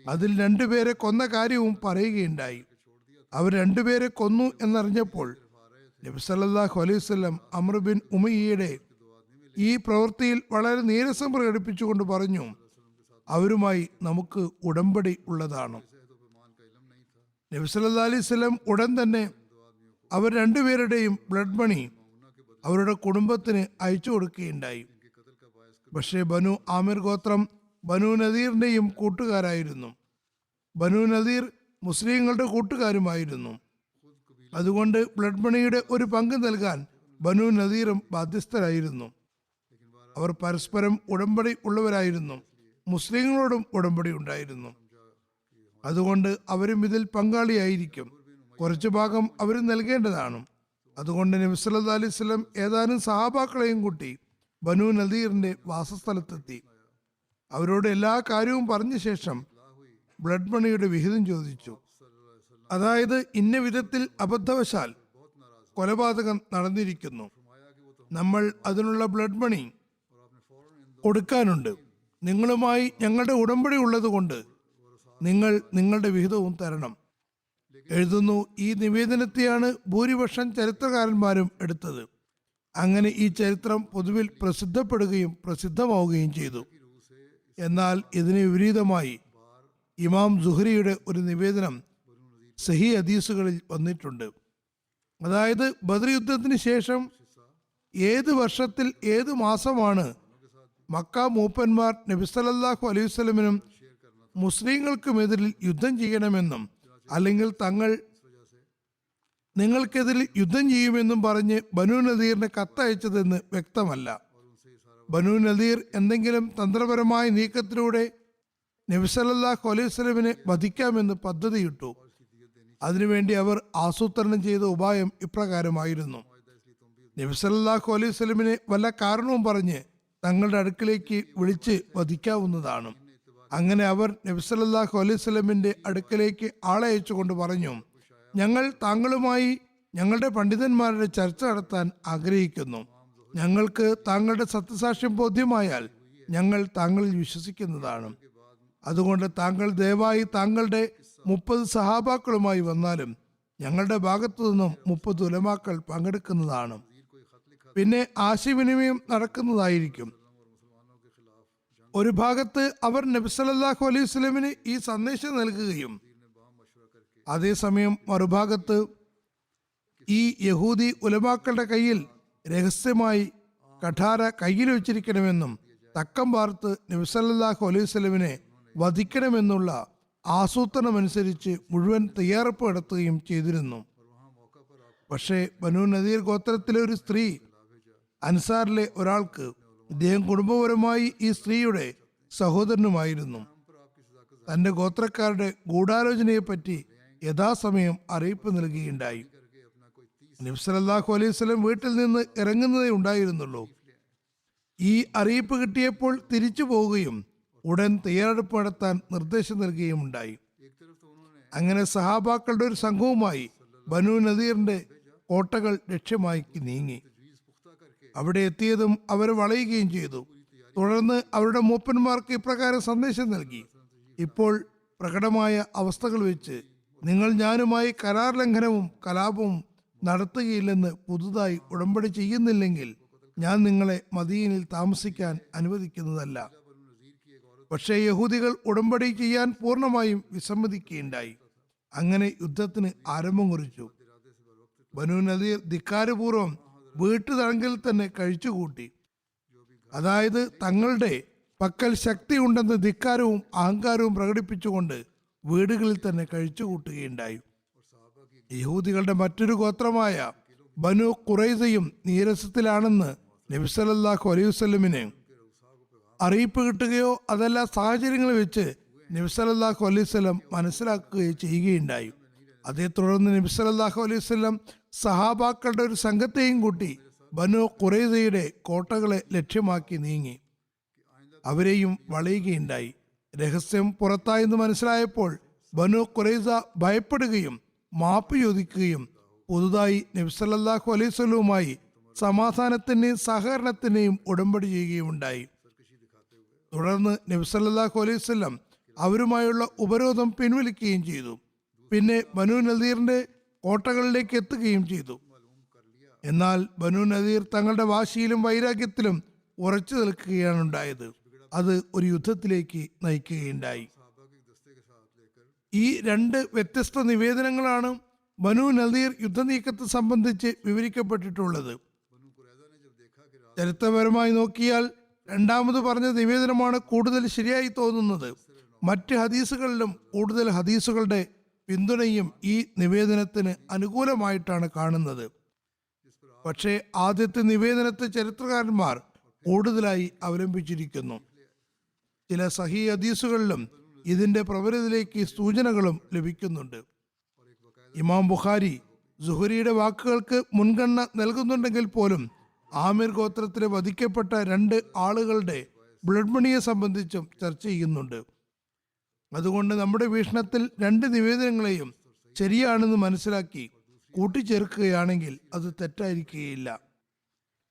അതിൽ രണ്ടുപേരെ കൊന്ന കാര്യവും പറയുകയുണ്ടായി. അവർ രണ്ടുപേരെ കൊന്നു എന്നറിഞ്ഞപ്പോൾ നബി സല്ലല്ലാഹു അലൈഹി വസല്ലം അമ്ർ ബിൻ ഉമയ്യയുടെ ഈ പ്രവൃത്തിയിൽ വളരെ നീരസം പ്രകടിപ്പിച്ചുകൊണ്ട് പറഞ്ഞു, അവരുമായി നമുക്ക് ഉടമ്പടി ഉള്ളതാണ്. നബി സല്ലല്ലാഹു അലൈഹി വസല്ലം ഉടൻ തന്നെ അവർ രണ്ടുപേരുടെയും ബ്ലഡ് മണി അവരുടെ കുടുംബത്തിന് അയച്ചു കൊടുക്കുകയുണ്ടായി. പക്ഷേ ബനു ആമിർ ഗോത്രം ബനു നദീറിന്റെയും കൂട്ടുകാരായിരുന്നു. ബനു നദീർ മുസ്ലിങ്ങളുടെ കൂട്ടുകാരുമായിരുന്നു. അതുകൊണ്ട് ബ്ലഡ് മണിയുടെ ഒരു പങ്ക് നൽകാൻ ബനു നദീറും ബാധ്യസ്ഥരായിരുന്നു. അവർ പരസ്പരം ഉടമ്പടി ഉള്ളവരായിരുന്നു. മുസ്ലിങ്ങളോടും ഉടമ്പടി ഉണ്ടായിരുന്നു. അതുകൊണ്ട് അവരും ഇതിൽ പങ്കാളിയായിരിക്കും. കുറച്ചു ഭാഗം അവരും നൽകേണ്ടതാണ്. അതുകൊണ്ട് നബി സല്ലല്ലാഹു അലൈഹി വസല്ലം ഏതാനും സഹാബാക്കളെയും കൂട്ടി ബനു നദീറിന്റെ വാസസ്ഥലത്തെത്തി. അവരോട് എല്ലാ കാര്യവും പറഞ്ഞ ശേഷം ബ്ലഡ് മണിയുടെ വിഹിതം ചോദിച്ചു. അതായത്, ഇന്ന വിധത്തിൽ അബദ്ധവശാൽ കൊലപാതകം നടന്നിരിക്കുന്നു, നമ്മൾ അതിനുള്ള ബ്ലഡ് മണി കൊടുക്കാനുണ്ട്. നിങ്ങളുമായി ഞങ്ങളുടെ ഉടമ്പടി ഉള്ളത് കൊണ്ട് നിങ്ങൾ നിങ്ങളുടെ വിഹിതവും തരണം. എഴുതുന്നു, ഈ നിവേദനത്തെയാണ് ഭൂരിപക്ഷം ചരിത്രകാരന്മാരും എടുത്തത്. അങ്ങനെ ഈ ചരിത്രം പൊതുവിൽ പ്രസിദ്ധപ്പെടുകയും പ്രസിദ്ധമാവുകയും ചെയ്തു. എന്നാൽ ഇതിന് വിപരീതമായി ഇമാം സുഹരിയുടെ ഒരു നിവേദനം സഹീ ഹദീസുകളിൽ വന്നിട്ടുണ്ട്. അതായത്, ബദർ യുദ്ധത്തിന് ശേഷം ഏത് വർഷത്തിൽ ഏത് മാസമാണ് മക്ക മൂപ്പന്മാർ നബി സല്ലല്ലാഹു അലൈഹി വസല്ലമിനും മുസ്ലിങ്ങൾക്കുമെതിരിൽ യുദ്ധം ചെയ്യണമെന്നും അല്ലെങ്കിൽ തങ്ങൾ നിങ്ങൾക്കെതിരിൽ യുദ്ധം ചെയ്യുമെന്നും പറഞ്ഞ് ബനു നദീറിന് കത്തയച്ചതെന്ന് വ്യക്തമല്ല. ബനു നദീർ എന്തെങ്കിലും തന്ത്രപരമായ നീക്കത്തിലൂടെ നബി സല്ലല്ലാഹു അലൈഹി വസല്ലമിനെ വധിക്കാമെന്ന് പദ്ധതിയിട്ടു. അതിനുവേണ്ടി അവർ ആസൂത്രണം ചെയ്ത ഉപായം ഇപ്രകാരമായിരുന്നു: നബി സല്ലല്ലാഹു അലൈഹി വസല്ലമിനെ വല്ല കാരണവും പറഞ്ഞ് തങ്ങളുടെ അടുക്കലേക്ക് വിളിച്ച് വധിക്കാവുന്നതാണ്. അങ്ങനെ അവർ നബി സല്ലല്ലാഹു അലൈഹി വസല്ലമിന്റെ അടുക്കലേക്ക് ആളെ അയച്ചുകൊണ്ട് പറഞ്ഞു, ഞങ്ങൾ താങ്കളുമായി ഞങ്ങളുടെ പണ്ഡിതന്മാരുടെ ചർച്ച നടത്താൻ ആഗ്രഹിക്കുന്നു. ഞങ്ങൾക്ക് താങ്കളുടെ സത്യസാക്ഷ്യം ബോധ്യമായാൽ ഞങ്ങൾ താങ്കളിൽ വിശ്വസിക്കുന്നതാണ്. അതുകൊണ്ട് താങ്കൾ ദയവായി താങ്കളുടെ 30 സഹാബാക്കളുമായി വന്നാലും ഞങ്ങളുടെ ഭാഗത്തു നിന്നും 30 ഉലമാക്കൾ പങ്കെടുക്കുന്നതാണ്. പിന്നെ ആശയവിനിമയം നടക്കുന്നതായിരിക്കും. ഒരു ഭാഗത്ത് അവർ നബി സല്ലല്ലാഹു അലൈഹി വസല്ലമിന് ഈ സന്ദേശം നൽകുകയും അതേസമയം മറുഭാഗത്ത് ഈ യഹൂദി ഉലമാക്കളുടെ കയ്യിൽ രഹസ്യമായി കഠാര കയ്യിൽ വെച്ചിരിക്കണമെന്നും തക്കം പാർത്ത് നബി സല്ലല്ലാഹു അലൈഹി വസല്ലമിനെ വധിക്കണമെന്നുള്ള ആസൂത്രണമനുസരിച്ച് മുഴുവൻ തയ്യാറെടുപ്പ് നടത്തുകയും ചെയ്തിരുന്നു. പക്ഷേ ബനു നദീർ ഗോത്രത്തിലെ ഒരു സ്ത്രീ അൻസാറിലെ ഒരാൾക്ക്, ഇദ്ദേഹം കുടുംബപരമായി ഈ സ്ത്രീയുടെ സഹോദരനുമായിരുന്നു, തന്റെ ഗോത്രക്കാരുടെ ഗൂഢാലോചനയെപ്പറ്റി യഥാസമയം അറിയിപ്പ് നൽകുകയുണ്ടായി. നബി സല്ലല്ലാഹു അലൈഹി വസല്ലം വീട്ടിൽ നിന്ന് ഇറങ്ങുന്നതേ ഉണ്ടായിരുന്നുള്ളൂ. ഈ അറിയിപ്പ് കിട്ടിയപ്പോൾ തിരിച്ചു പോവുകയും ഉടൻ തയ്യാറെടുപ്പ് നടത്താൻ നിർദ്ദേശം നൽകുകയും ഉണ്ടായി. അങ്ങനെ സഹാബാക്കളുടെ ഒരു സംഘവുമായി ബനു നദീറിന്റെ കോട്ടകൾ ലക്ഷ്യമാക്കി നീങ്ങി. അവിടെ എത്തിയതും അവരെ വളയുകയും ചെയ്തു. തുടർന്ന് അവരുടെ മൂപ്പന്മാർക്ക് ഇപ്രകാരം സന്ദേശം നൽകി: ഇപ്പോൾ പ്രകടമായ അവസ്ഥകൾ വെച്ച് നിങ്ങൾ ഞാനുമായി കരാർ ലംഘനവും കലാപവും നടത്തുകയില്ലെന്ന് പുതുതായി ഉടമ്പടി ചെയ്യുന്നില്ലെങ്കിൽ ഞാൻ നിങ്ങളെ മദീനയിൽ താമസിക്കാൻ അനുവദിക്കുന്നതല്ല. പക്ഷേ യഹൂദികൾ ഉടമ്പടി ചെയ്യാൻ പൂർണ്ണമായും വിസമ്മതിക്കുകയുണ്ടായി. അങ്ങനെ യുദ്ധത്തിന് ആരംഭം കുറിച്ചു. ബനു നദീർ ധിക്കാരപൂർവ്വം വീട്ടുതടങ്കിൽ തന്നെ കഴിച്ചുകൂട്ടി. അതായത്, തങ്ങളുടെ പക്കൽ ശക്തിയുണ്ടെന്ന് ധിക്കാരവും അഹങ്കാരവും പ്രകടിപ്പിച്ചുകൊണ്ട് വീടുകളിൽ തന്നെ കഴിച്ചുകൂട്ടുകയുണ്ടായി. യഹൂദികളുടെ മറ്റൊരു ഗോത്രമായ ബനു ഖുറൈസയും നീരസത്തിലാണെന്ന് നബി സല്ലല്ലാഹു അലൈഹി വസല്ലമിന് അറിയിപ്പ് കിട്ടുകയോ അതല്ല സാഹചര്യങ്ങൾ വെച്ച് നബി സല്ലല്ലാഹു അലൈഹി വസല്ലം മനസ്സിലാക്കുകയോ ചെയ്യുകയുണ്ടായി. അതേ തുടർന്ന് നബി സല്ലല്ലാഹു അലൈഹി വസല്ലം സഹാബാക്കളുടെ ഒരു സംഘത്തെയും കൂട്ടി ബനു ഖുറൈസയുടെ കോട്ടകളെ ലക്ഷ്യമാക്കി നീങ്ങി. അവരെയും വളയുകയുണ്ടായി. രഹസ്യം പുറത്തായെന്ന് മനസ്സിലായപ്പോൾ ബനു ഖുറൈസ ഭയപ്പെടുകയും മാപ്പ് ചോദിക്കുകയും പുതുതായി നബി സല്ലല്ലാഹു അലൈഹി വസല്ലമയുമായി സമാധാനത്തിന്റെയും സഹകരണത്തിന്റെയും ഉടമ്പടി ചെയ്യുകയുണ്ടായി. തുടർന്ന് നബി സല്ലല്ലാഹു അലൈഹി വസല്ലം അവരുമായുള്ള ഉപരോധം പിൻവലിക്കുകയും ചെയ്തു. പിന്നെ ബനു നദീറിന്റെ കോട്ടകളിലേക്ക് എത്തുകയും ചെയ്തു. എന്നാൽ ബനു നദീർ തങ്ങളുടെ വാശിയിലും വൈരാഗ്യത്തിലും ഉറച്ചു നിൽക്കുകയാണ് ഉണ്ടായത്. അത് ഒരു യുദ്ധത്തിലേക്ക് നയിക്കുകയുണ്ടായി. ഈ രണ്ട് വ്യത്യസ്ത നിവേദനങ്ങളാണ് ബനു നദീർ യുദ്ധനീക്കത്തെ സംബന്ധിച്ച് വിവരിക്കപ്പെട്ടിട്ടുള്ളത്. ചരിത്രപരമായി നോക്കിയാൽ രണ്ടാമത് പറഞ്ഞ നിവേദനമാണ് കൂടുതൽ ശരിയായി തോന്നുന്നത്. മറ്റ് ഹദീസുകളിലും കൂടുതൽ ഹദീസുകളുടെ പിന്തുണയും ഈ നിവേദനത്തിന് അനുകൂലമായിട്ടാണ് കാണുന്നത്. പക്ഷേ ആദ്യത്തെ നിവേദനത്തെ ചരിത്രകാരന്മാർ കൂടുതലായി അവലംബിച്ചിരിക്കുന്നു. ചില സഹീ ഹദീസുകളിലും ഇതിന്റെ പ്രബലതയിലേക്ക് സൂചനകളും ലഭിക്കുന്നുണ്ട്. ഇമാം ബുഖാരി സുഹരിയുടെ വാക്കുകൾക്ക് മുൻഗണന നൽകുന്നുണ്ടെങ്കിൽ പോലും ആമിർ ഗോത്രത്തിലെ വധിക്കപ്പെട്ട 2 ആളുകളുടെ ബ്ലഡ് മണിയെ സംബന്ധിച്ചും ചർച്ച ചെയ്യുന്നുണ്ട്. അതുകൊണ്ട് നമ്മുടെ വീക്ഷണത്തിൽ 2 നിവേദനങ്ങളെയും ശരിയാണെന്ന് മനസ്സിലാക്കി കൂട്ടിച്ചേർക്കുകയാണെങ്കിൽ അത് തെറ്റായിരിക്കുകയില്ല.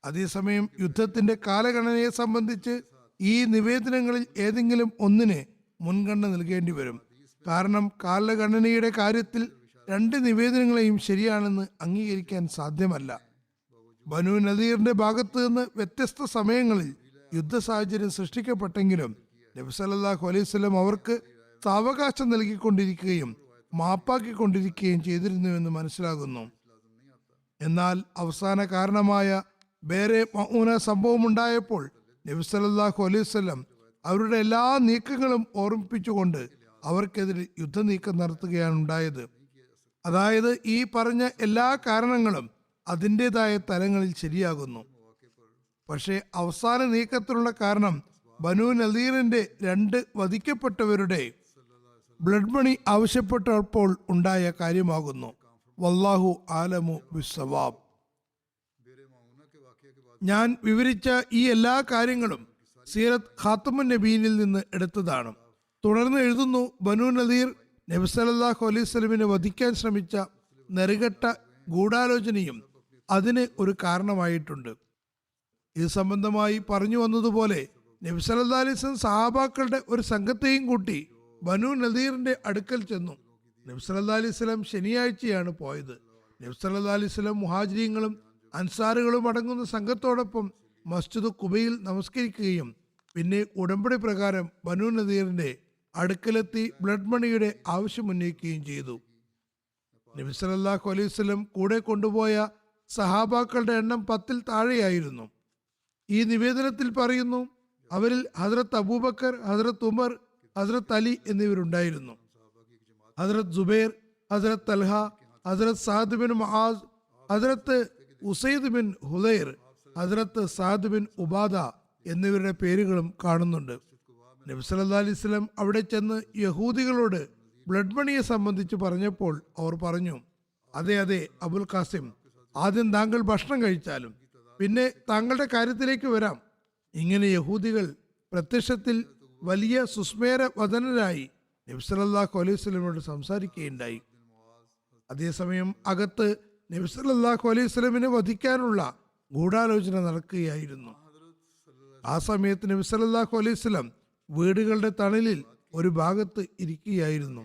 അതേസമയം യുദ്ധത്തിന്റെ കാലഗണനയെ സംബന്ധിച്ച് ഈ നിവേദനങ്ങളിൽ ഏതെങ്കിലും ഒന്നിന് മുൻഗണന നൽകേണ്ടി വരും. കാരണം കാലഗണനയുടെ കാര്യത്തിൽ 2 നിവേദനങ്ങളെയും ശരിയാണെന്ന് അംഗീകരിക്കാൻ സാധ്യമല്ല. ബനു നദീറിന്റെ ഭാഗത്ത് നിന്ന് വ്യത്യസ്ത സമയങ്ങളിൽ യുദ്ധ സാഹചര്യം സൃഷ്ടിക്കപ്പെട്ടെങ്കിലും നബി സല്ലല്ലാഹു അലൈഹി വസല്ലം അവർക്ക് സാവകാശം നൽകിക്കൊണ്ടിരിക്കുകയും മാപ്പാക്കിക്കൊണ്ടിരിക്കുകയും ചെയ്തിരുന്നുവെന്ന് മനസ്സിലാകുന്നു. എന്നാൽ അവസാന കാരണമായ ബേറെ മഊന സംഭവം ഉണ്ടായപ്പോൾ നബി സല്ലല്ലാഹു അലൈഹി വസല്ലം അവരുടെ എല്ലാ നീക്കങ്ങളും ഓർമ്മിപ്പിച്ചുകൊണ്ട് അവർക്കെതിരെ യുദ്ധനീക്കം നടത്തുകയാണ് ഉണ്ടായത്. അതായത് ഈ പറഞ്ഞ എല്ലാ കാരണങ്ങളും അതിൻ്റെതായ തലങ്ങളിൽ ശരിയാകുന്നു. പക്ഷേ അവസാന നീക്കത്തിലുള്ള കാരണം ബനു നദീറിന്റെ 2 വധിക്കപ്പെട്ടവരുടെ ബ്ലഡ് മണി ആവശ്യപ്പെട്ടപ്പോൾ ഉണ്ടായ കാര്യമാകുന്നു. വല്ലാഹു ആലമു ബിസ്സവാബ്. ഞാൻ വിവരിച്ച ഈ എല്ലാ കാര്യങ്ങളും സീറത്ത് ഖാത്തമുൻ നബീനിൽ നിന്ന് എടുത്തതാണ്. തുടർന്ന് എഴുതുന്നു, ബനു നദീർ നബി സല്ലല്ലാഹു അലൈഹി വസല്ലമിനെ വധിക്കാൻ ശ്രമിച്ച നെറുകെട്ട ഗൂഢാലോചനയും അതിന് ഒരു കാരണമായിട്ടുണ്ട്. ഇത് സംബന്ധമായി പറഞ്ഞു വന്നതുപോലെ നബി സല്ലല്ലാഹു അലൈഹി വസല്ലം സഹാബാക്കളുടെ ഒരു സംഘത്തെയും കൂട്ടി ബനു നദീറിന്റെ അടുക്കൽ ചെന്നു. നബി സല്ലല്ലാഹു അലൈഹി വസല്ലം ശനിയാഴ്ചയാണ് പോയത്. നബി സല്ലല്ലാഹു അലൈഹി വസല്ലം മുഹാജിരീങ്ങളും അൻസാറുകളും അടങ്ങുന്ന സംഘത്തോടൊപ്പം മസ്ജിദ് ഖുബയിൽ നമസ്കരിക്കുകയും പിന്നെ ഉടമ്പടി പ്രകാരം ബനു നദീറിന്റെ അടുക്കലെത്തി ബ്ലഡ് മണിയുടെ ആവശ്യം ഉന്നയിക്കുകയും ചെയ്തു. നബി സല്ലല്ലാഹു അലൈഹി വസല്ലം കൂടെ കൊണ്ടുപോയ സഹാബാക്കളുടെ എണ്ണം 10-ൽ താഴെയായിരുന്നു. ഈ നിവേദനത്തിൽ പറയുന്നു, അവരിൽ ഹസ്രത്ത് അബൂബക്കർ, ഹസ്രത്ത് ഉമർ, ഹസ്രത്ത് അലി എന്നിവരുണ്ടായിരുന്നു. ഹസ്രത്ത് സുബൈർ, ഹസ്രത്ത് തൽഹ, ഹസ്രത്ത് സഅദ് ബിൻ മുആസ്, ഹസ്രത്ത് ഉസൈദ് ബിൻ ഹുദൈർ, ഹസ്രത്ത് സഅദ് ബിൻ ഉബാദ എന്നിവരുടെ പേരുകളും കാണുന്നുണ്ട്. നബി സല്ലല്ലാഹു അലൈഹി വസല്ലം അവിടെ ചെന്ന് യഹൂദികളോട് ബ്ലഡ് മണിയെ സംബന്ധിച്ച് പറഞ്ഞപ്പോൾ അവർ പറഞ്ഞു, അതെ അതെ അബുൽ ഖാസിം, ആദ്യം താങ്കൾ ഭക്ഷണം കഴിച്ചാലും പിന്നെ താങ്കളുടെ കാര്യത്തിലേക്ക് വരാം. ഇങ്ങനെ യഹൂദികൾ പ്രത്യക്ഷത്തിൽ വലിയ സുസ്മേര വദനരായി നബി സല്ലല്ലാഹു അലൈഹി വസല്ലമയോട് സംസാരിക്കുകയുണ്ടായി. അതേസമയം അകത്ത് നബി സല്ലല്ലാഹു അലൈഹി വസല്ലമിനെ വധിക്കാനുള്ള ഗൂഢാലോചന നടക്കുകയായിരുന്നു. ആ സമയത്ത് നബി സല്ലല്ലാഹു അലൈഹി വസല്ലം വീടുകളുടെ തണലിൽ ഒരു ഭാഗത്ത് ഇരിക്കുകയായിരുന്നു.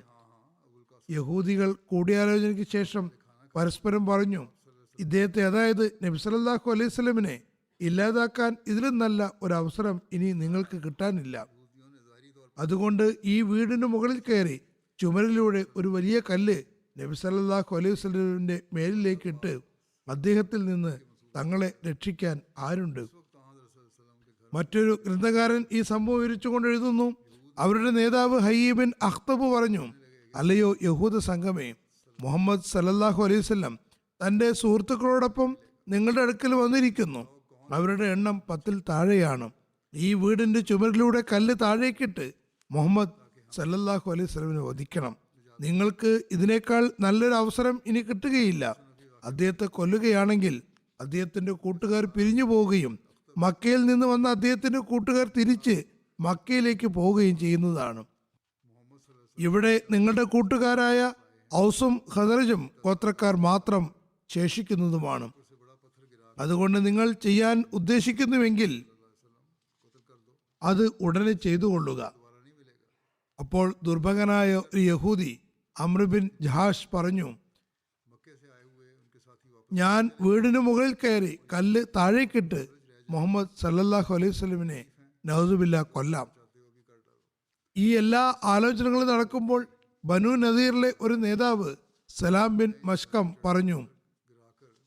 യഹൂദികൾ കൂടിയാലോചനയ്ക്ക് ശേഷം പരസ്പരം പറഞ്ഞു, ഇദ്ദേഹത്തെ, അതായത് നബി സല്ലല്ലാഹു അലൈഹി വസല്ലമിനെ ഇല്ലാതാക്കാൻ ഇതിലും നല്ല ഒരു അവസരം ഇനി നിങ്ങൾക്ക് കിട്ടാനില്ല. അതുകൊണ്ട് ഈ വീടിന് മുകളിൽ കയറി ചുമരിലൂടെ ഒരു വലിയ കല്ല് നബി സല്ലല്ലാഹു അലൈഹി വസല്ലമിന്റെ മേലിലേക്ക് ഇട്ട് അദ്ദേഹത്തിൽ നിന്ന് തങ്ങളെ രക്ഷിക്കാൻ ആരുണ്ട്? മറ്റൊരു ഗ്രന്ഥകാരൻ ഈ സംഭവം വിവരിച്ചുകൊണ്ട് എഴുതുന്നു, അവരുടെ നേതാവ് ഹയ്യ് ബിൻ അഖ്തബ് പറഞ്ഞു, അല്ലയോ യഹൂദ സംഘമേ, മുഹമ്മദ് സല്ലല്ലാഹു അലൈഹി വസല്ലം തന്റെ സുഹൃത്തുക്കളോടൊപ്പം നിങ്ങളുടെ അടുക്കൽ വന്നിരിക്കുന്നു. അവരുടെ എണ്ണം 10-ൽ താഴെയാണ്. ഈ വീടിന്റെ ചുമരിലൂടെ കല്ല് താഴേക്കിട്ട് മുഹമ്മദ് സല്ലല്ലാഹു അലൈഹി വസല്ലമിനെ വധിക്കണം. നിങ്ങൾക്ക് ഇതിനേക്കാൾ നല്ലൊരു അവസരം ഇനി കിട്ടുകയില്ല. അദ്ദേഹത്തെ കൊല്ലുകയാണെങ്കിൽ അദ്ദേഹത്തിന്റെ കൂട്ടുകാർ പിരിഞ്ഞു പോവുകയും മക്കയിൽ നിന്ന് വന്ന അദ്ദേഹത്തിന്റെ കൂട്ടുകാർ തിരിച്ച് മക്കയിലേക്ക് പോവുകയും ചെയ്യുന്നതാണ്. ഇവിടെ നിങ്ങളുടെ കൂട്ടുകാരായ ഔസും ഖദറജും ഗോത്രക്കാർ മാത്രം ശേഷിക്കുന്നതുമാണ്. അതുകൊണ്ട് നിങ്ങൾ ചെയ്യാൻ ഉദ്ദേശിക്കുന്നുവെങ്കിൽ അത് ഉടനെ ചെയ്തുകൊള്ളുക. അപ്പോൾ ദുർഭകനായ ഒരു യഹൂദി അമ്ർ ബിൻ ജഹാഷ് പറഞ്ഞു, ഞാൻ വീടിന് മുകളിൽ കയറി കല്ല് താഴേക്കിട്ട് മുഹമ്മദ് സല്ലല്ലാഹു അലൈഹി വസല്ലമിനെ നൗസുബില്ല കൊല്ലാം. ഈ എല്ലാ ആലോചനകളും നടക്കുമ്പോൾ ബനു നദീറിലെ ഒരു നേതാവ് സലാം ബിൻ മഷ്കം പറഞ്ഞു,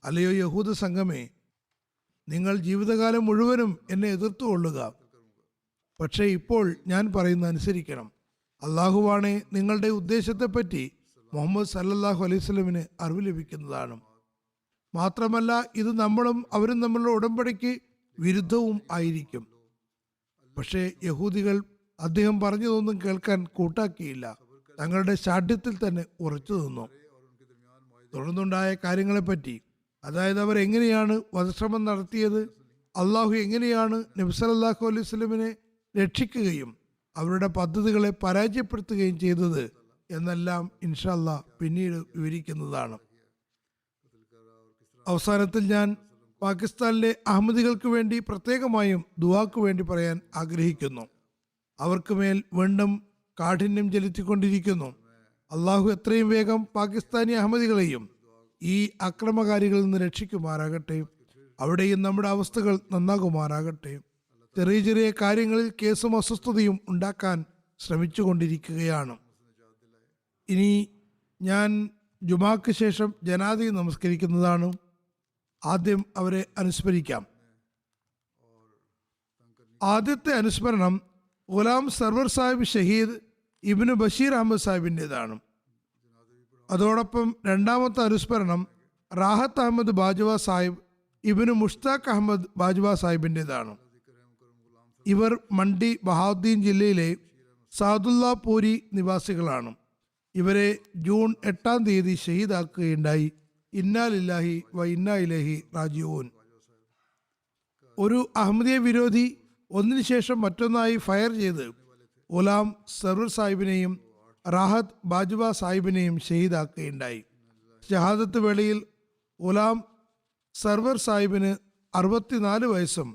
അല്ലയോ യഹൂദ സംഘമേ, നിങ്ങൾ ജീവിതകാലം മുഴുവനും എന്നെ എതിർത്തുകൊള്ളുക. പക്ഷേ ഇപ്പോൾ ഞാൻ പറയുന്ന അനുസരിക്കണം. അള്ളാഹുവാണെ നിങ്ങളുടെ ഉദ്ദേശത്തെപ്പറ്റി മുഹമ്മദ് സല്ലല്ലാഹു അലൈഹി വസല്ലമിന് അറിവ് ലഭിക്കുന്നതാണ്. മാത്രമല്ല ഇത് നമ്മളും അവരും തമ്മിലുള്ള ഉടമ്പടിക്ക് വിരുദ്ധവും ആയിരിക്കും. പക്ഷേ യഹൂദികൾ അദ്ദേഹം പറഞ്ഞതൊന്നും കേൾക്കാൻ കൂട്ടാക്കിയില്ല. തങ്ങളുടെ ശാഠ്യത്തിൽ തന്നെ ഉറച്ചു നിന്നു. തുടർന്നുണ്ടായ കാര്യങ്ങളെപ്പറ്റി, അതായത് അവർ എങ്ങനെയാണ് വധശ്രമം നടത്തിയത്, അള്ളാഹു എങ്ങനെയാണ് നബി സല്ലല്ലാഹു അലൈഹി വസല്ലമിനെ രക്ഷിക്കുകയും അവരുടെ പദ്ധതികളെ പരാജയപ്പെടുത്തുകയും ചെയ്തത് എന്നെല്ലാം ഇൻഷാ അല്ലാഹ് പിന്നീട് വിവരിക്കുന്നതാണ്. അവസാനത്തിൽ ഞാൻ പാകിസ്ഥാനിലെ അഹമ്മദികൾക്ക് വേണ്ടി പ്രത്യേകമായും ദുആക്ക് വേണ്ടി പറയാൻ ആഗ്രഹിക്കുന്നു. അവർക്ക് മേൽ വീണ്ടും കാഠിന്യം ചെലുത്തിക്കൊണ്ടിരിക്കുന്നു. അള്ളാഹു എത്രയും വേഗം പാകിസ്ഥാനി അഹമ്മദികളെയും ഈ അക്രമകാരികളിൽ നിന്ന് രക്ഷിക്കുമാറാകട്ടെ. അവിടെയും നമ്മുടെ അവസ്ഥകൾ നന്നാകുമാറാകട്ടെ. ചെറിയ ചെറിയ കാര്യങ്ങളിൽ കേസും അസ്വസ്ഥതയും ഉണ്ടാക്കാൻ ശ്രമിച്ചുകൊണ്ടിരിക്കുകയാണ്. ഇനി ഞാൻ ജുമാക്ക് ശേഷം ജനാദി നമസ്കരിക്കുന്നതാണ്. ആദ്യം അവരെ അനുസ്മരിക്കാം. ആദ്യത്തെ അനുസ്മരണം ഗുലാം സർവർ സാഹിബ് ഷഹീദ് ഇബ്നു ബഷീർ അഹമ്മദ് സാഹിബിൻ്റെതാണ്. അതോടൊപ്പം രണ്ടാമത്തെ അനുസ്മരണം റാഹത്ത് അഹമ്മദ് ബാജ്വ സാഹിബ് ഇബ്നു മുഷ്താഖ് അഹമ്മദ് ബാജ്വ സാഹിബിൻ്റെതാണ്. ഇവർ മണ്ഡി ബഹാവുദ്ദീൻ ജില്ലയിലെ സാദുല്ലാപൂരി നിവാസികളാണ്. ഇവരെ ജൂൺ 8-ാം തീയതി ഷഹീദാക്കുകയുണ്ടായി. ഇന്നാ ലില്ലാഹി വ ഇന്നാ ഇലൈഹി റാജിഊൻ. ഒരു അഹമ്മദിയ വിരോധി ഒന്നിനു ശേഷം മറ്റൊന്നായി ഫയർ ചെയ്ത് ഗുലാം സർവർ സാഹിബിനെയും റാഹത്ത് ബാജ്വ സാഹിബിനെയും ഷഹീദാക്കുകയുണ്ടായി. ഷഹാദത്ത് വേളയിൽ ഗുലാം സർവർ സാഹിബിന് 64 വയസ്സും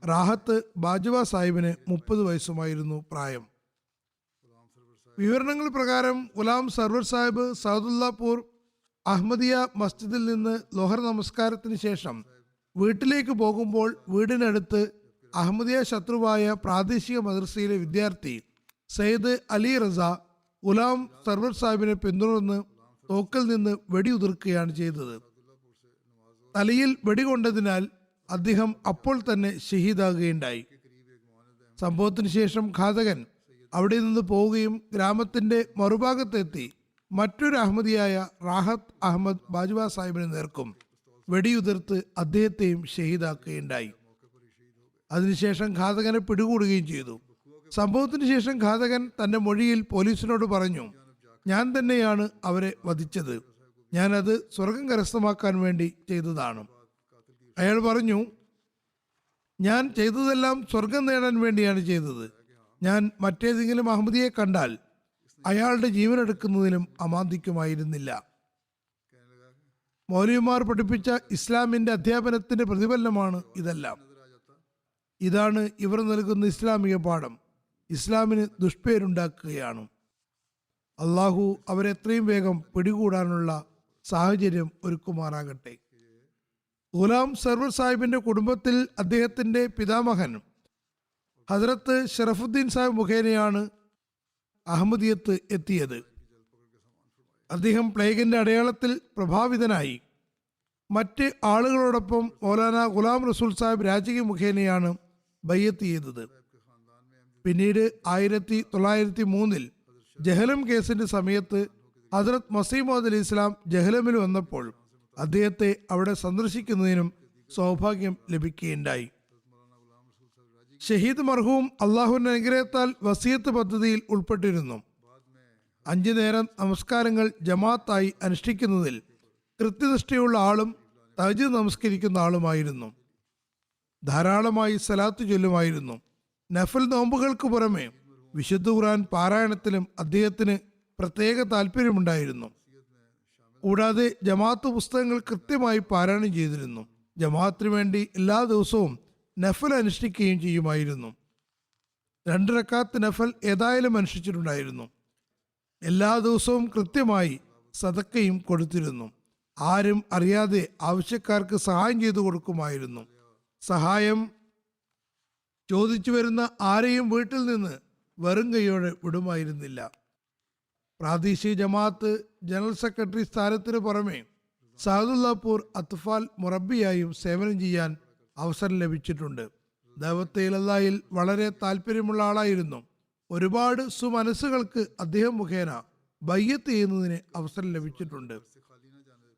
റാഹത്ത് ബാജ്വ സാഹിബിന് 30 വയസ്സുമായിരുന്നു പ്രായം. വിവരണങ്ങൾ പ്രകാരം ഗുലാം സർവർ സാഹിബ് സൗദുല്ലാപൂർ അഹമ്മദിയ മസ്ജിദിൽ നിന്ന് ലോഹർ നമസ്കാരത്തിന് ശേഷം വീട്ടിലേക്ക് പോകുമ്പോൾ വീടിനടുത്ത് അഹമ്മദിയ ശത്രുവായ പ്രാദേശിക മദ്രസയിലെ വിദ്യാർത്ഥി സയ്യിദ് അലി റസ ഗുലാം സർവർ സാഹിബിനെ പിന്തുടർന്ന് തോക്കിൽ നിന്ന് വെടിയുതിർക്കുകയാണ് ചെയ്തത്. തലയിൽ വെടികൊണ്ടതിനാൽ അദ്ദേഹം അപ്പോൾ തന്നെ ഷഹീദാകുകയുണ്ടായി. സംഭവത്തിന് ശേഷം ഘാതകൻ അവിടെ നിന്ന് പോവുകയും ഗ്രാമത്തിന്റെ മറുഭാഗത്തെത്തി മറ്റൊരു അഹമ്മദിയായ റാഹത്ത് അഹമ്മദ് ബാജ്വ സാഹിബിന് നേർക്കും വെടിയുതിർത്ത് അദ്ദേഹത്തെയും ഷഹീദാക്കുകയുണ്ടായി. അതിനുശേഷം ഘാതകനെ പിടികൂടുകയും ചെയ്തു. സംഭവത്തിന് ശേഷം ഘാതകൻ തന്റെ മൊഴിയിൽ പോലീസിനോട് പറഞ്ഞു, ഞാൻ തന്നെയാണ് അവരെ വധിച്ചത്, ഞാനത് സ്വർഗം കരസ്ഥമാക്കാൻ വേണ്ടി ചെയ്തതാണ്. അയാൾ പറഞ്ഞു, ഞാൻ ചെയ്തതെല്ലാം സ്വർഗം നേടാൻ വേണ്ടിയാണ് ചെയ്തത്. ഞാൻ മറ്റേതെങ്കിലും അഹമ്മദിയെ കണ്ടാൽ അയാളുടെ ജീവനെടുക്കുന്നതിലും അമാന്തിക്കുമായിരുന്നില്ല. മൗലവിമാർ പഠിപ്പിച്ച ഇസ്ലാമിന്റെ അധ്യാപനത്തിന്റെ പ്രതിഫലനമാണ് ഇതെല്ലാം. ഇതാണ് ഇവർ നൽകുന്ന ഇസ്ലാമിക പാഠം. ഇസ്ലാമിന് ദുഷ്പേരുണ്ടാക്കുകയാണ്. അള്ളാഹു അവരെത്രയും വേഗം പിടികൂടാനുള്ള സാഹചര്യം ഒരുക്കുമാറാകട്ടെ. ഗുലാം സർവർ സാഹിബിന്റെ കുടുംബത്തിൽ അദ്ദേഹത്തിന്റെ പിതാമഹൻ ഹസ്രത്ത് ഷറഫുദ്ദീൻ സാഹിബ് മുഖേനയാണ് അഹമ്മദിയത്ത് എത്തിയത്. അദ്ദേഹം പ്ലേഗിന്റെ അടയാളത്തിൽ പ്രഭാവിതനായി മറ്റ് ആളുകളോടൊപ്പം മൗലാന ഗുലാം റസൂൽ സാഹിബ് രാജകീയ മുഖേനയാണ് ബയ്യത്ത് ചെയ്തത്. പിന്നീട് 1903 ജഹലം കേസിന്റെ സമയത്ത് ഹസ്രത്ത് മസീമോദ് അലി ഇസ്ലാം ജഹലമിൽ വന്നപ്പോൾ അദ്ദേഹത്തെ അവിടെ സന്ദർശിക്കുന്നതിനും സൗഭാഗ്യം ലഭിക്കുകയുണ്ടായി. ഷഹീദ് മർഹൂം അള്ളാഹുവിന്റെ അനുഗ്രഹത്താൽ വസിയത്ത് പദ്ധതിയിൽ ഉൾപ്പെട്ടിരുന്നു. 5 നേരം നമസ്കാരങ്ങൾ ജമാഅത്തായി അനുഷ്ഠിക്കുന്നതിൽ കൃത്യനിഷ്ഠയുള്ള ആളും തഹജ്ജുദ് നമസ്കരിക്കുന്ന ആളുമായിരുന്നു. ധാരാളമായി സലാത്ത് ചൊല്ലുമായിരുന്നു. നഫൽ നോമ്പുകൾക്ക് പുറമെ വിശുദ്ധ ഖുർആൻ പാരായണത്തിലും അദ്ദേഹത്തിന് പ്രത്യേക താല്പര്യമുണ്ടായിരുന്നു. കൂടാതെ ജമാഅത്ത് പുസ്തകങ്ങൾ കൃത്യമായി പാരായണം ചെയ്തിരുന്നു. ജമാഅത്തിന് വേണ്ടി എല്ലാ ദിവസവും നഫൽ അനുഷ്ഠിക്കുകയും ചെയ്യുമായിരുന്നു. 2 റക്അത്ത് നഫൽ ഏതായാലും അനുഷ്ഠിച്ചിട്ടുണ്ടായിരുന്നു. എല്ലാ ദിവസവും കൃത്യമായി സദക്കയും കൊടുത്തിരുന്നു. ആരും അറിയാതെ ആവശ്യക്കാർക്ക് സഹായം ചെയ്തു കൊടുക്കുമായിരുന്നു. സഹായം ചോദിച്ചു വരുന്ന ആരെയും വീട്ടിൽ നിന്ന് വെറും കൈയോടെ വിടുമായിരുന്നില്ല. പ്രാദേശിക ജമാഅത്ത് ജനറൽ സെക്രട്ടറി സ്ഥാനത്തിന് പുറമെ സഅദുല്ലാപൂർ അത്ഫാൽ മുറബിയായും സേവനം ചെയ്യാൻ അവസരം ലഭിച്ചിട്ടുണ്ട്. ദഅവത്തെ ഇലല്ലാഹിൽ വളരെ താല്പര്യമുള്ള ആളായിരുന്നു. ഒരുപാട് സുമനസ്സുകൾക്ക് അദ്ദേഹം മുഖേന ബയ്യത്ത് ചെയ്യുന്നതിന് അവസരം ലഭിച്ചിട്ടുണ്ട്.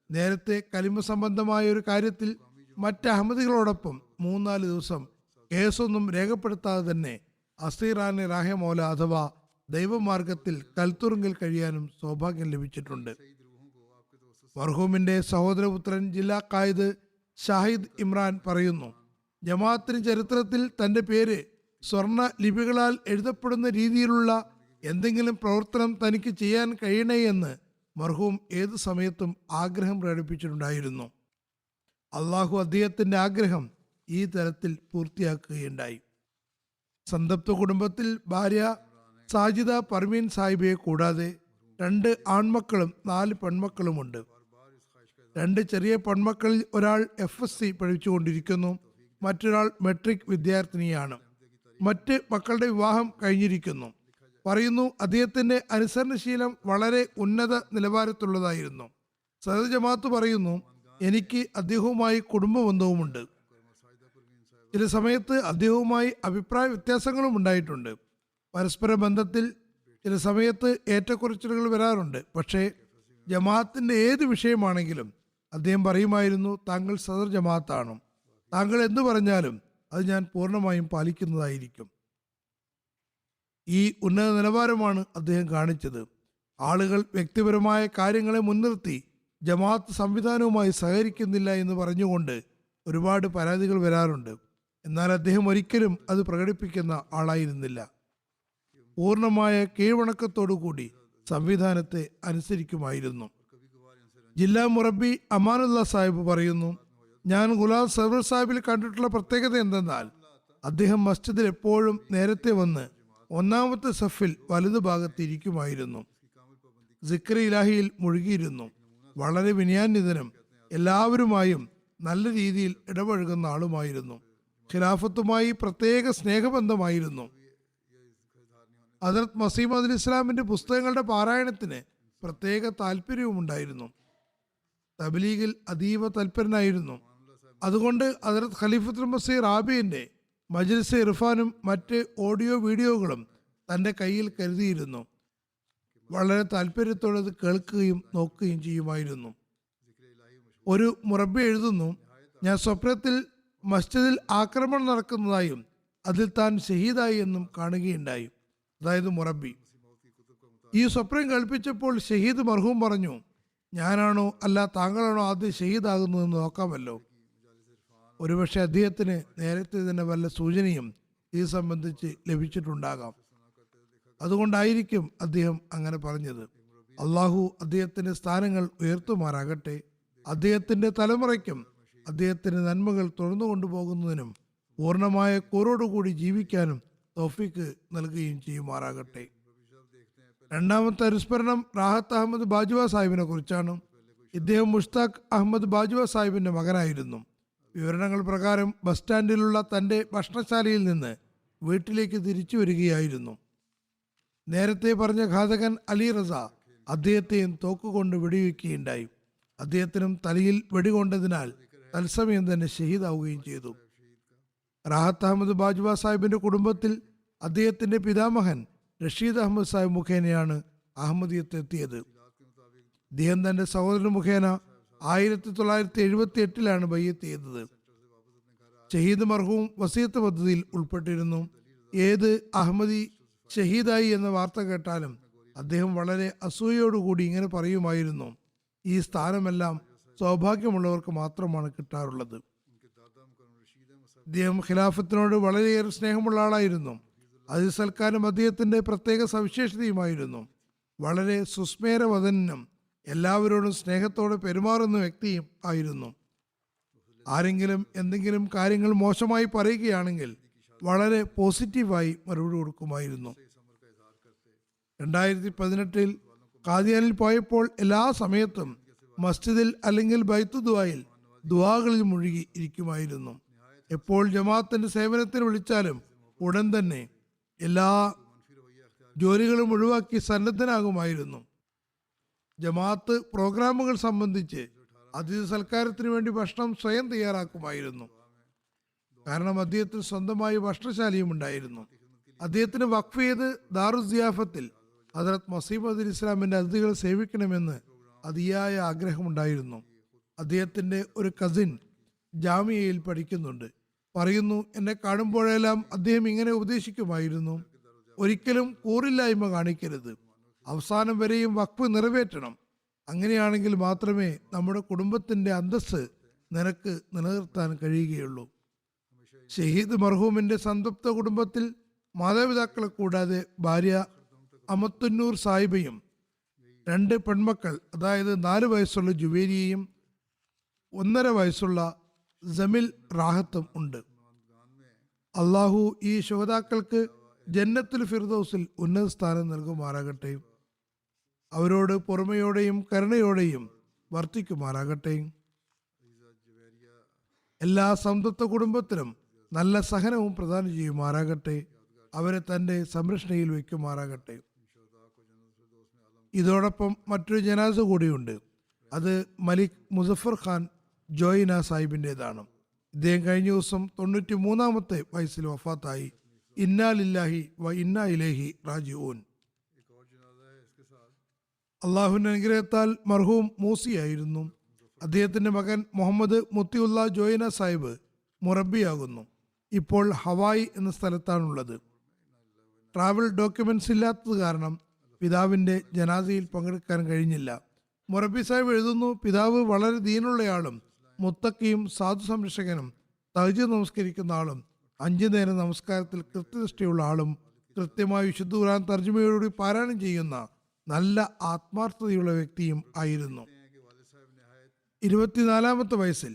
നേരത്തെ കലിമ സംബന്ധമായ ഒരു കാര്യത്തിൽ മറ്റ് അഹമ്മദികളോടൊപ്പം 3-4 ദിവസം കേസൊന്നും രേഖപ്പെടുത്താതെ തന്നെ അസീറാനെ റാഹമോല അഥവാ ദൈവമാർഗത്തിൽ കൽത്തുറുങ്കിൽ കഴിയാനും സൗഭാഗ്യം ലഭിച്ചിട്ടുണ്ട്. മർഹൂമിന്റെ സഹോദരപുത്രൻ ജില്ലാ ഖായിദ് ഷാഹിദ് ഇമ്രാൻ പറയുന്നു, ജമാഅത്തിന് ചരിത്രത്തിൽ തന്റെ പേര് സ്വർണ്ണ ലിപികളാൽ എഴുതപ്പെടുന്ന രീതിയിലുള്ള എന്തെങ്കിലും പ്രവർത്തനം തനിക്ക് ചെയ്യാൻ കഴിയണേ എന്ന് മർഹൂം ഏതു സമയത്തും ആഗ്രഹം പ്രകടിപ്പിച്ചിട്ടുണ്ടായിരുന്നു. അള്ളാഹു അദ്ദേഹത്തിന്റെ ആഗ്രഹം ഈ തരത്തിൽ പൂർത്തിയാക്കുകയുണ്ടായി. സന്തപ്ത കുടുംബത്തിൽ ഭാര്യ സാജിദ പർവീൻ സാഹിബയെ കൂടാതെ 2 ആൺമക്കളും 4 പെൺമക്കളുമുണ്ട്. 2 ചെറിയ പെൺമക്കളിൽ ഒരാൾ FSC പഠിച്ചുകൊണ്ടിരിക്കുന്നു, മറ്റൊരാൾ മെട്രിക് വിദ്യാർത്ഥിനിയാണ്. മറ്റ് മക്കളുടെ വിവാഹം കഴിഞ്ഞിരിക്കുന്നു. പറയുന്നു, അദ്ദേഹത്തിന്റെ അനുസരണശീലം വളരെ ഉന്നത നിലവാരത്തുള്ളതായിരുന്നു. സദർ ജമാഅത്ത് പറയുന്നു, എനിക്ക് അദ്ദേഹവുമായി കുടുംബബന്ധവുമുണ്ട്. ചില സമയത്ത് അദ്ദേഹവുമായി അഭിപ്രായ വ്യത്യാസങ്ങളും ഉണ്ടായിട്ടുണ്ട്. പരസ്പര ബന്ധത്തിൽ ചില സമയത്ത് ഏറ്റക്കുറച്ചിലുകൾ വരാറുണ്ട്. പക്ഷേ ജമാഅത്തിന്റെ ഏത് വിഷയമാണെങ്കിലും അദ്ദേഹം പറയുമായിരുന്നു, താങ്കൾ സദർ ജമാഅത്താണ്, താങ്കൾ എന്തു പറഞ്ഞാലും അത് ഞാൻ പൂർണ്ണമായും പാലിക്കുന്നതായിരിക്കും. ഈ ഉന്നത നിലവാരമാണ് അദ്ദേഹം കാണിച്ചത്. ആളുകൾ വ്യക്തിപരമായ കാര്യങ്ങളെ മുൻനിർത്തി ജമാഅത്ത് സംവിധാനവുമായി സഹകരിക്കുന്നില്ല എന്ന് പറഞ്ഞുകൊണ്ട് ഒരുപാട് പരാതികൾ വരാറുണ്ട്. എന്നാൽ അദ്ദേഹം ഒരിക്കലും അത് പ്രകടിപ്പിക്കുന്ന ആളായിരുന്നില്ല. പൂർണ്ണമായ കീഴ്വണക്കത്തോടുകൂടി സംവിധാനത്തെ അനുസരിക്കുമായിരുന്നു. ജില്ലാ മുറബി അമാനുള്ള സാഹിബ് പറയുന്നു, ഞാൻ ഗുലാം സർവർ സാഹിബിൽ കണ്ടിട്ടുള്ള പ്രത്യേകത എന്തെന്നാൽ അദ്ദേഹം മസ്ജിദിൽ എപ്പോഴും നേരത്തെ വന്ന് 1ാമത്തെ സഫിൽ വലതു ഭാഗത്ത് ഇരിക്കുമായിരുന്നു. സിക്ർ ഇലാഹിയിൽ മുഴുകിയിരുന്നു. വളരെ വിനയാന്വിതനും എല്ലാവരുമായും നല്ല രീതിയിൽ ഇടപഴകുന്ന ആളുമായിരുന്നു. ഖിലാഫത്തുമായി പ്രത്യേക സ്നേഹബന്ധമായിരുന്നു. ഹദ്റത്ത് മസീഹ് മൗഊദ് ഇസ്ലാമിന്റെ പുസ്തകങ്ങളുടെ പാരായണത്തിന് പ്രത്യേക താല്പര്യവുമുണ്ടായിരുന്നു. തബ്ലീഗിൽ അതീവ തൽപരനായിരുന്നു. അതുകൊണ്ട് ഹദ്റത്ത് ഖലീഫത്തുൽ മസീഹ് റാബിന്റെ മജ്ലിസ് ഇർഫാനും മറ്റ് ഓഡിയോ വീഡിയോകളും തൻ്റെ കയ്യിൽ കരുതിയിരുന്നു. വളരെ താല്പര്യത്തോടെ അത് കേൾക്കുകയും നോക്കുകയും ചെയ്യുമായിരുന്നു. ഒരു മുറബി എഴുതുന്നു, ഞാൻ സ്വപ്നത്തിൽ മസ്ജിദിൽ ആക്രമണം നടക്കുന്നതായും അതിൽ താൻ ഷഹീദായി എന്നും കാണുകയുണ്ടായി. അതായത് മുറബി ഈ സ്വപ്നം കേൾപ്പിച്ചപ്പോൾ ഷഹീദ് മർഹൂം പറഞ്ഞു, ഞാനാണോ അല്ല താങ്കളാണോ ആദ്യം ഷഹീദാകുന്നതെന്ന് നോക്കാമല്ലോ. ഒരുപക്ഷെ അദ്ദേഹത്തിന് നേരത്തെ തന്നെ വല്ല സൂചനയും ഇത് സംബന്ധിച്ച് ലഭിച്ചിട്ടുണ്ടാകാം. അതുകൊണ്ടായിരിക്കും അദ്ദേഹം അങ്ങനെ പറഞ്ഞത്. അള്ളാഹു അദ്ദേഹത്തിന്റെ സ്ഥാനങ്ങൾ ഉയർത്തുമാറാകട്ടെ. അദ്ദേഹത്തിന്റെ തലമുറയ്ക്കും അദ്ദേഹത്തിന്റെ നന്മകൾ തുടർന്നു കൊണ്ടുപോകുന്നതിനും പൂർണ്ണമായ കൂറോടുകൂടി ജീവിക്കാനും തൗഫീക്ക് നൽകുകയും ചെയ്യുമാറാകട്ടെ. 2ാമത്തെ അനുസ്മരണം റാഹത്ത് അഹമ്മദ് ബാജ്വ സാഹിബിനെ കുറിച്ചാണ്. ഇദ്ദേഹം മുഷ്താഖ് അഹമ്മദ് ബാജ്വ സാഹിബിന്റെ മകനായിരുന്നു. വിവരണങ്ങൾ പ്രകാരം ബസ് സ്റ്റാൻഡിലുള്ള തൻ്റെ ഭക്ഷണശാലയിൽ നിന്ന് വീട്ടിലേക്ക് തിരിച്ചു വരികയായിരുന്നു. നേരത്തെ പറഞ്ഞ ഘാതകൻ അലി റസ അദ്ദേഹത്തെയും തോക്കുകൊണ്ട് വെടിവെക്കുകയുണ്ടായി. അദ്ദേഹത്തിനും തലയിൽ വെടികൊണ്ടതിനാൽ തത്സമയം തന്നെ ഷഹീദാവുകയും ചെയ്തു. റാഹത്ത് അഹമ്മദ് ബാജ്വ സാഹിബിന്റെ കുടുംബത്തിൽ അദ്ദേഹത്തിന്റെ പിതാമഹൻ റഷീദ് അഹമ്മദ് സാഹിബ് മുഖേനയാണ് അഹമ്മദിയത്ത് എത്തിയത്. അദ്ദേഹം തന്റെ സഹോദരൻ മുഖേന 1978 ബയ്യത്ത് ചെയ്തത്. ഷഹീദ് മർഹൂം വസീയത്ത് പദ്ധതിയിൽ ഉൾപ്പെട്ടിരുന്നു. ഏത് അഹമ്മദി ഷഹീദായി എന്ന വാർത്ത കേട്ടാലും അദ്ദേഹം വളരെ അസൂയോടുകൂടി ഇങ്ങനെ പറയുമായിരുന്നു, ഈ സ്ഥാനമെല്ലാം സൗഭാഗ്യമുള്ളവർക്ക് മാത്രമാണ് കിട്ടാറുള്ളത്. അദ്ദേഹം ഖിലാഫത്തിനോട് വളരെയേറെ സ്നേഹമുള്ള ആളായിരുന്നു. അതിസൽക്കാരം അദ്ദേഹത്തിന്റെ പ്രത്യേക സവിശേഷതയുമായിരുന്നു. വളരെ സുസ്മേരവദനും എല്ലാവരോടും സ്നേഹത്തോടെ പെരുമാറുന്ന വ്യക്തിയും ആയിരുന്നു. ആരെങ്കിലും എന്തെങ്കിലും കാര്യങ്ങൾ മോശമായി പറയുകയാണെങ്കിൽ വളരെ പോസിറ്റീവായി മറുപടി കൊടുക്കുമായിരുന്നു. 2018 ഖാദിയാനിൽ പോയപ്പോൾ എല്ലാ സമയത്തും മസ്ജിദിൽ അല്ലെങ്കിൽ ബൈത്തു ദുആയിൽ ദുആകളിൽ മുഴുകി ഇരിക്കുമായിരുന്നു. എപ്പോൾ ജമാഅത്തിന്റെ സേവനത്തിന് വിളിച്ചാലും ഉടൻ തന്നെ എല്ലാ ജോലികളും ഒഴിവാക്കി സന്നദ്ധനാകുമായിരുന്നു. ജമാഅത്ത് പ്രോഗ്രാമുകൾ സംബന്ധിച്ച് അതിഥി സൽക്കാരത്തിന് വേണ്ടി ഭക്ഷണം സ്വയം തയ്യാറാക്കുമായിരുന്നു. കാരണം അദ്ദേഹത്തിന് സ്വന്തമായി ഭക്ഷണശാലയും ഉണ്ടായിരുന്നു. അദ്ദേഹത്തിന് വഖഫ് ചെയ്ത് ദാറുസിയാഫത്തിൽ ഹദ്റത്ത് മസീഹ് ഇസ്ലാമിന്റെ അതിഥികളെ സേവിക്കണമെന്ന് അതിയായ ആഗ്രഹമുണ്ടായിരുന്നു. അദ്ദേഹത്തിന്റെ ഒരു കസിൻ ജാമിയയിൽ പഠിക്കുന്നുണ്ട്. പറയുന്നു, എന്നെ കാണുമ്പോഴെല്ലാം അദ്ദേഹം ഇങ്ങനെ ഉപദേശിക്കുമായിരുന്നു: ഒരിക്കലും കൂറില്ലായ്മ കാണിക്കരുത്, അവസാനം വരെയും വഖഫ് നിറവേറ്റണം. അങ്ങനെയാണെങ്കിൽ മാത്രമേ നമ്മുടെ കുടുംബത്തിന്റെ അന്തസ്സ് നിനക്ക് നിലനിർത്താൻ കഴിയുകയുള്ളൂ. ഷഹീദ് മർഹൂമിന്റെ സംതൃപ്ത കുടുംബത്തിൽ മാതാപിതാക്കളെ കൂടാതെ ഭാര്യ അമത്തുന്നൂർ സാഹിബയും 2 പെൺമക്കൾ, അതായത് 4 വയസ്സുള്ള ജുവേരിയയും 1.5 വയസ്സുള്ള ജമിൽ റാഹത്തും ഉണ്ട്. അള്ളാഹു ഈ ശുഹദാക്കൾക്ക് ജന്നത്തുൽ ഫിർദൗസിൽ ഉന്നത സ്ഥാനം നൽകുമാറാകട്ടെ. അവരോട് പൊറുമയോടെയും കരുണയോടെയും വർത്തിക്കുമാറാകട്ടെ. എല്ലാ സംതൃപ്ത കുടുംബത്തിനും നല്ല സഹനവും പ്രദാനം ചെയ്യുമാറാകട്ടെ. അവരെ തന്റെ സംരക്ഷണയിൽ വയ്ക്കുമാറാകട്ടെ. ഇതോടൊപ്പം മറ്റൊരു ജനാസ കൂടിയുണ്ട്. അത് മലിക് മുസഫർ ഖാൻ ജോയിന സാഹിബിൻ്റെതാണ്. ഇദ്ദേഹം കഴിഞ്ഞ ദിവസം 93-ാമത്തെ വയസ്സിൽ വഫാത്തായി. ഇന്നാ ലില്ലാഹി വ ഇന്നാ ഇലൈഹി റാജിഊൻ. അള്ളാഹുവിന്റെ അനുഗ്രഹത്താൽ മർഹൂം മൂസിയായിരുന്നു. അദ്ദേഹത്തിന്റെ മകൻ മുഹമ്മദ് മുത്തിയുള്ള ജോയിന സാഹിബ് മുറബിയാകുന്നു. ഇപ്പോൾ ഹവായി എന്ന സ്ഥലത്താണുള്ളത്. ട്രാവൽ ഡോക്യുമെന്റ്സ് ഇല്ലാത്തത് കാരണം പിതാവിന്റെ ജനാസയിൽ പങ്കെടുക്കാൻ കഴിഞ്ഞില്ല. മുറബി സാഹിബ് എഴുതുന്നു, പിതാവ് വളരെ ദീനുള്ളയാളും മുത്തക്കിയും സാധു സംരക്ഷകനും തഹജ്ജുദ് നമസ്കരിക്കുന്ന ആളും 5 നേരം നമസ്കാരത്തിൽ കൃത്യനിഷ്ഠയുള്ള ആളും കൃത്യമായി വിശുദ്ധ ഖുർആൻ തർജ്ജമയോടുകൂടി പാരായണം ചെയ്യുന്ന നല്ല ആത്മാർത്ഥതയുള്ള വ്യക്തിയും ആയിരുന്നു. 24-ാമത്തെ വയസ്സിൽ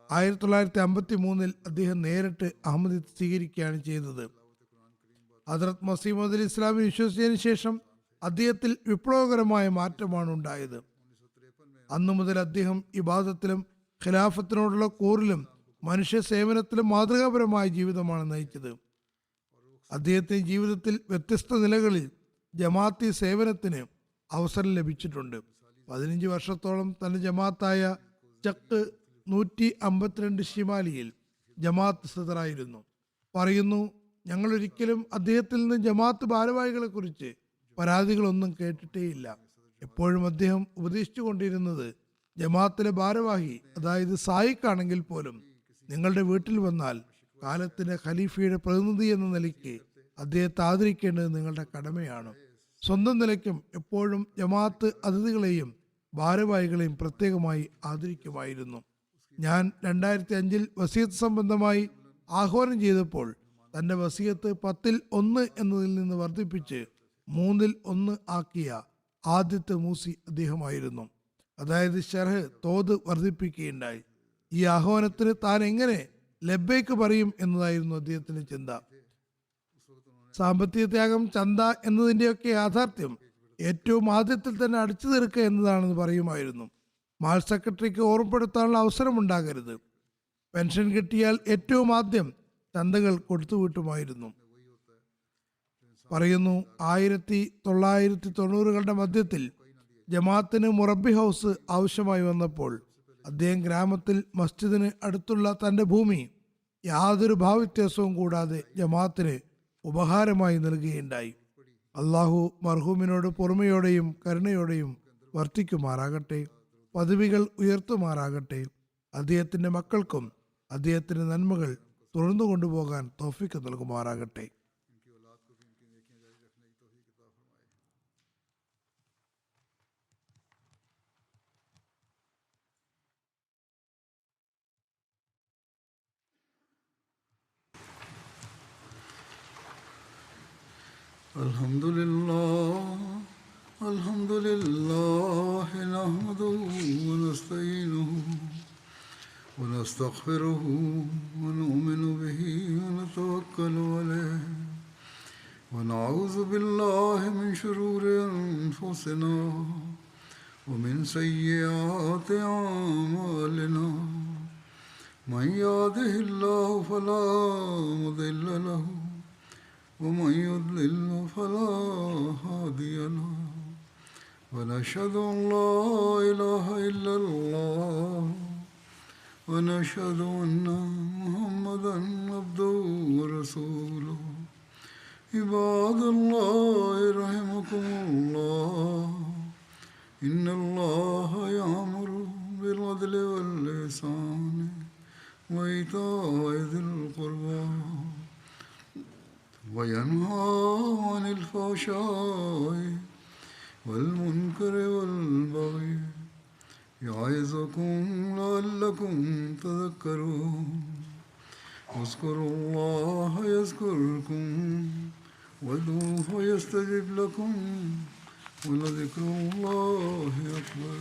1953 അദ്ദേഹം നേരിട്ട് അഹമ്മദിയത്ത് സ്വീകരിക്കുകയാണ് ചെയ്തത്. ഹദ്റത്ത് മസീഹ് ഇസ്ലാമിൽ വിശ്വസിച്ചതിന് ശേഷം അദ്ദേഹത്തിൽ വിപ്ലവകരമായ മാറ്റമാണ് ഉണ്ടായത്. അന്നു മുതൽ അദ്ദേഹം ഇബാദത്തിലും ഖിലാഫത്തിനോടുള്ള കൂറിലും മനുഷ്യ സേവനത്തിലും മാതൃകാപരമായ ജീവിതമാണ് നയിച്ചത്. അദ്ദേഹത്തിന്റെ ജീവിതത്തിൽ വ്യത്യസ്ത നിലകളിൽ ജമാഅത്തി സേവനത്തിന് അവസരം ലഭിച്ചിട്ടുണ്ട്. 15 വർഷത്തോളം തന്റെ ജമാഅത്തായ ചക്ക് 152 ഷിമാലിയിൽ ജമാഅത്ത് സദറായിരുന്നു. പറയുന്നു, ഞങ്ങൾ ഒരിക്കലും അദ്ദേഹത്തിൽ നിന്ന് ജമാഅത്ത് ഭാരവാഹികളെ കുറിച്ച് പരാതികളൊന്നും കേട്ടിട്ടേയില്ല. എപ്പോഴും അദ്ദേഹം ഉപദേശിച്ചു കൊണ്ടിരുന്നത് ജമാഅത്തിലെ ഭാരവാഹി, അതായത് സായിക്കാണെങ്കിൽ പോലും നിങ്ങളുടെ വീട്ടിൽ വന്നാൽ കാലത്തിന്റെ ഖലീഫയുടെ പ്രതിനിധി എന്ന നിലയ്ക്ക് അദ്ദേഹത്തെ ആദരിക്കേണ്ടത് നിങ്ങളുടെ കടമയാണ്. സ്വന്തം നിലയ്ക്കും എപ്പോഴും ജമാഅത്ത് അതിഥികളെയും ഭാരവാഹികളെയും പ്രത്യേകമായി ആദരിക്കുമായിരുന്നു. ഞാൻ 2005 വസിയത്ത് സംബന്ധമായി ആഹ്വാനം ചെയ്തപ്പോൾ തന്റെ വസിയത്ത് 10-ൽ 1 എന്നതിൽ നിന്ന് വർദ്ധിപ്പിച്ച് 3-ൽ 1 ആക്കിയ ആദ്യത്തെ മൂസി അദ്ദേഹമായിരുന്നു. അതായത് ഷർഹ് തോത് വർദ്ധിപ്പിക്കുകയുണ്ടായി. ഈ ആഹ്വാനത്തിന് താൻ എങ്ങനെ ലബ്ബൈക്ക് പറയും എന്നതായിരുന്നു അദ്ദേഹത്തിന്റെ ചിന്ത. സാമ്പത്തിക ത്യാഗം, ചന്ത എന്നതിൻ്റെയൊക്കെ യാഥാർത്ഥ്യം ഏറ്റവും ആദ്യത്തിൽ തന്നെ അടിച്ചു തീർക്കുക എന്നതാണെന്ന് പറയുമായിരുന്നു. മാൾ സെക്രട്ടറിക്ക് ഓർമ്മപ്പെടുത്താനുള്ള അവസരമുണ്ടാകരുത്. പെൻഷൻ കിട്ടിയാൽ ഏറ്റവും ആദ്യം ചന്തകൾ കൊടുത്തുവിട്ടുമായിരുന്നു. പറയുന്നു, 1990-കളുടെ മധ്യത്തിൽ ജമാഅത്തിന് മുറബി ഹൗസ് ആവശ്യമായി വന്നപ്പോൾ അദ്ദേഹം ഗ്രാമത്തിൽ മസ്ജിദിന് അടുത്തുള്ള തന്റെ ഭൂമി യാതൊരു ഭാവവ്യത്യാസവും കൂടാതെ ജമാഅത്തിന് ഉപഹാരമായി നൽകുകയുണ്ടായി. അള്ളാഹു മർഹൂമിനോട് പൊറുമയോടെയും കരുണയോടെയും വർത്തിക്കുമാറാകട്ടെ. പദവികൾ ഉയർത്തുമാറാകട്ടെ. അദ്ദേഹത്തിന്റെ മക്കൾക്കും അദ്ദേഹത്തിന്റെ നന്മകൾ തുടർന്നു കൊണ്ടുപോകാൻ തൗഫീഖ് നൽകുമാറാകട്ടെ. الحمد لله الحمد لله نحمده ونستعينه ونستغفره ونؤمن به ونتوكل عليه ونعوذ بالله من شرور أنفسنا ومن سيئات أعمالنا من يهده الله فلا مضل له ومن يضلل فلا هادي له ونشهد أن لا إله إلا الله ونشهد أن محمدا عبده ورسوله عباد الله رحمكم الله إن الله يأمر بالعدل والإحسان وإيتاء ذي القربى وينهى عن الفحشاء والمنكر والبغي يعظكم لعلكم تذكرون اذكروا الله يذكركم وادعوه يستجب لكم ولذكر الله أكبر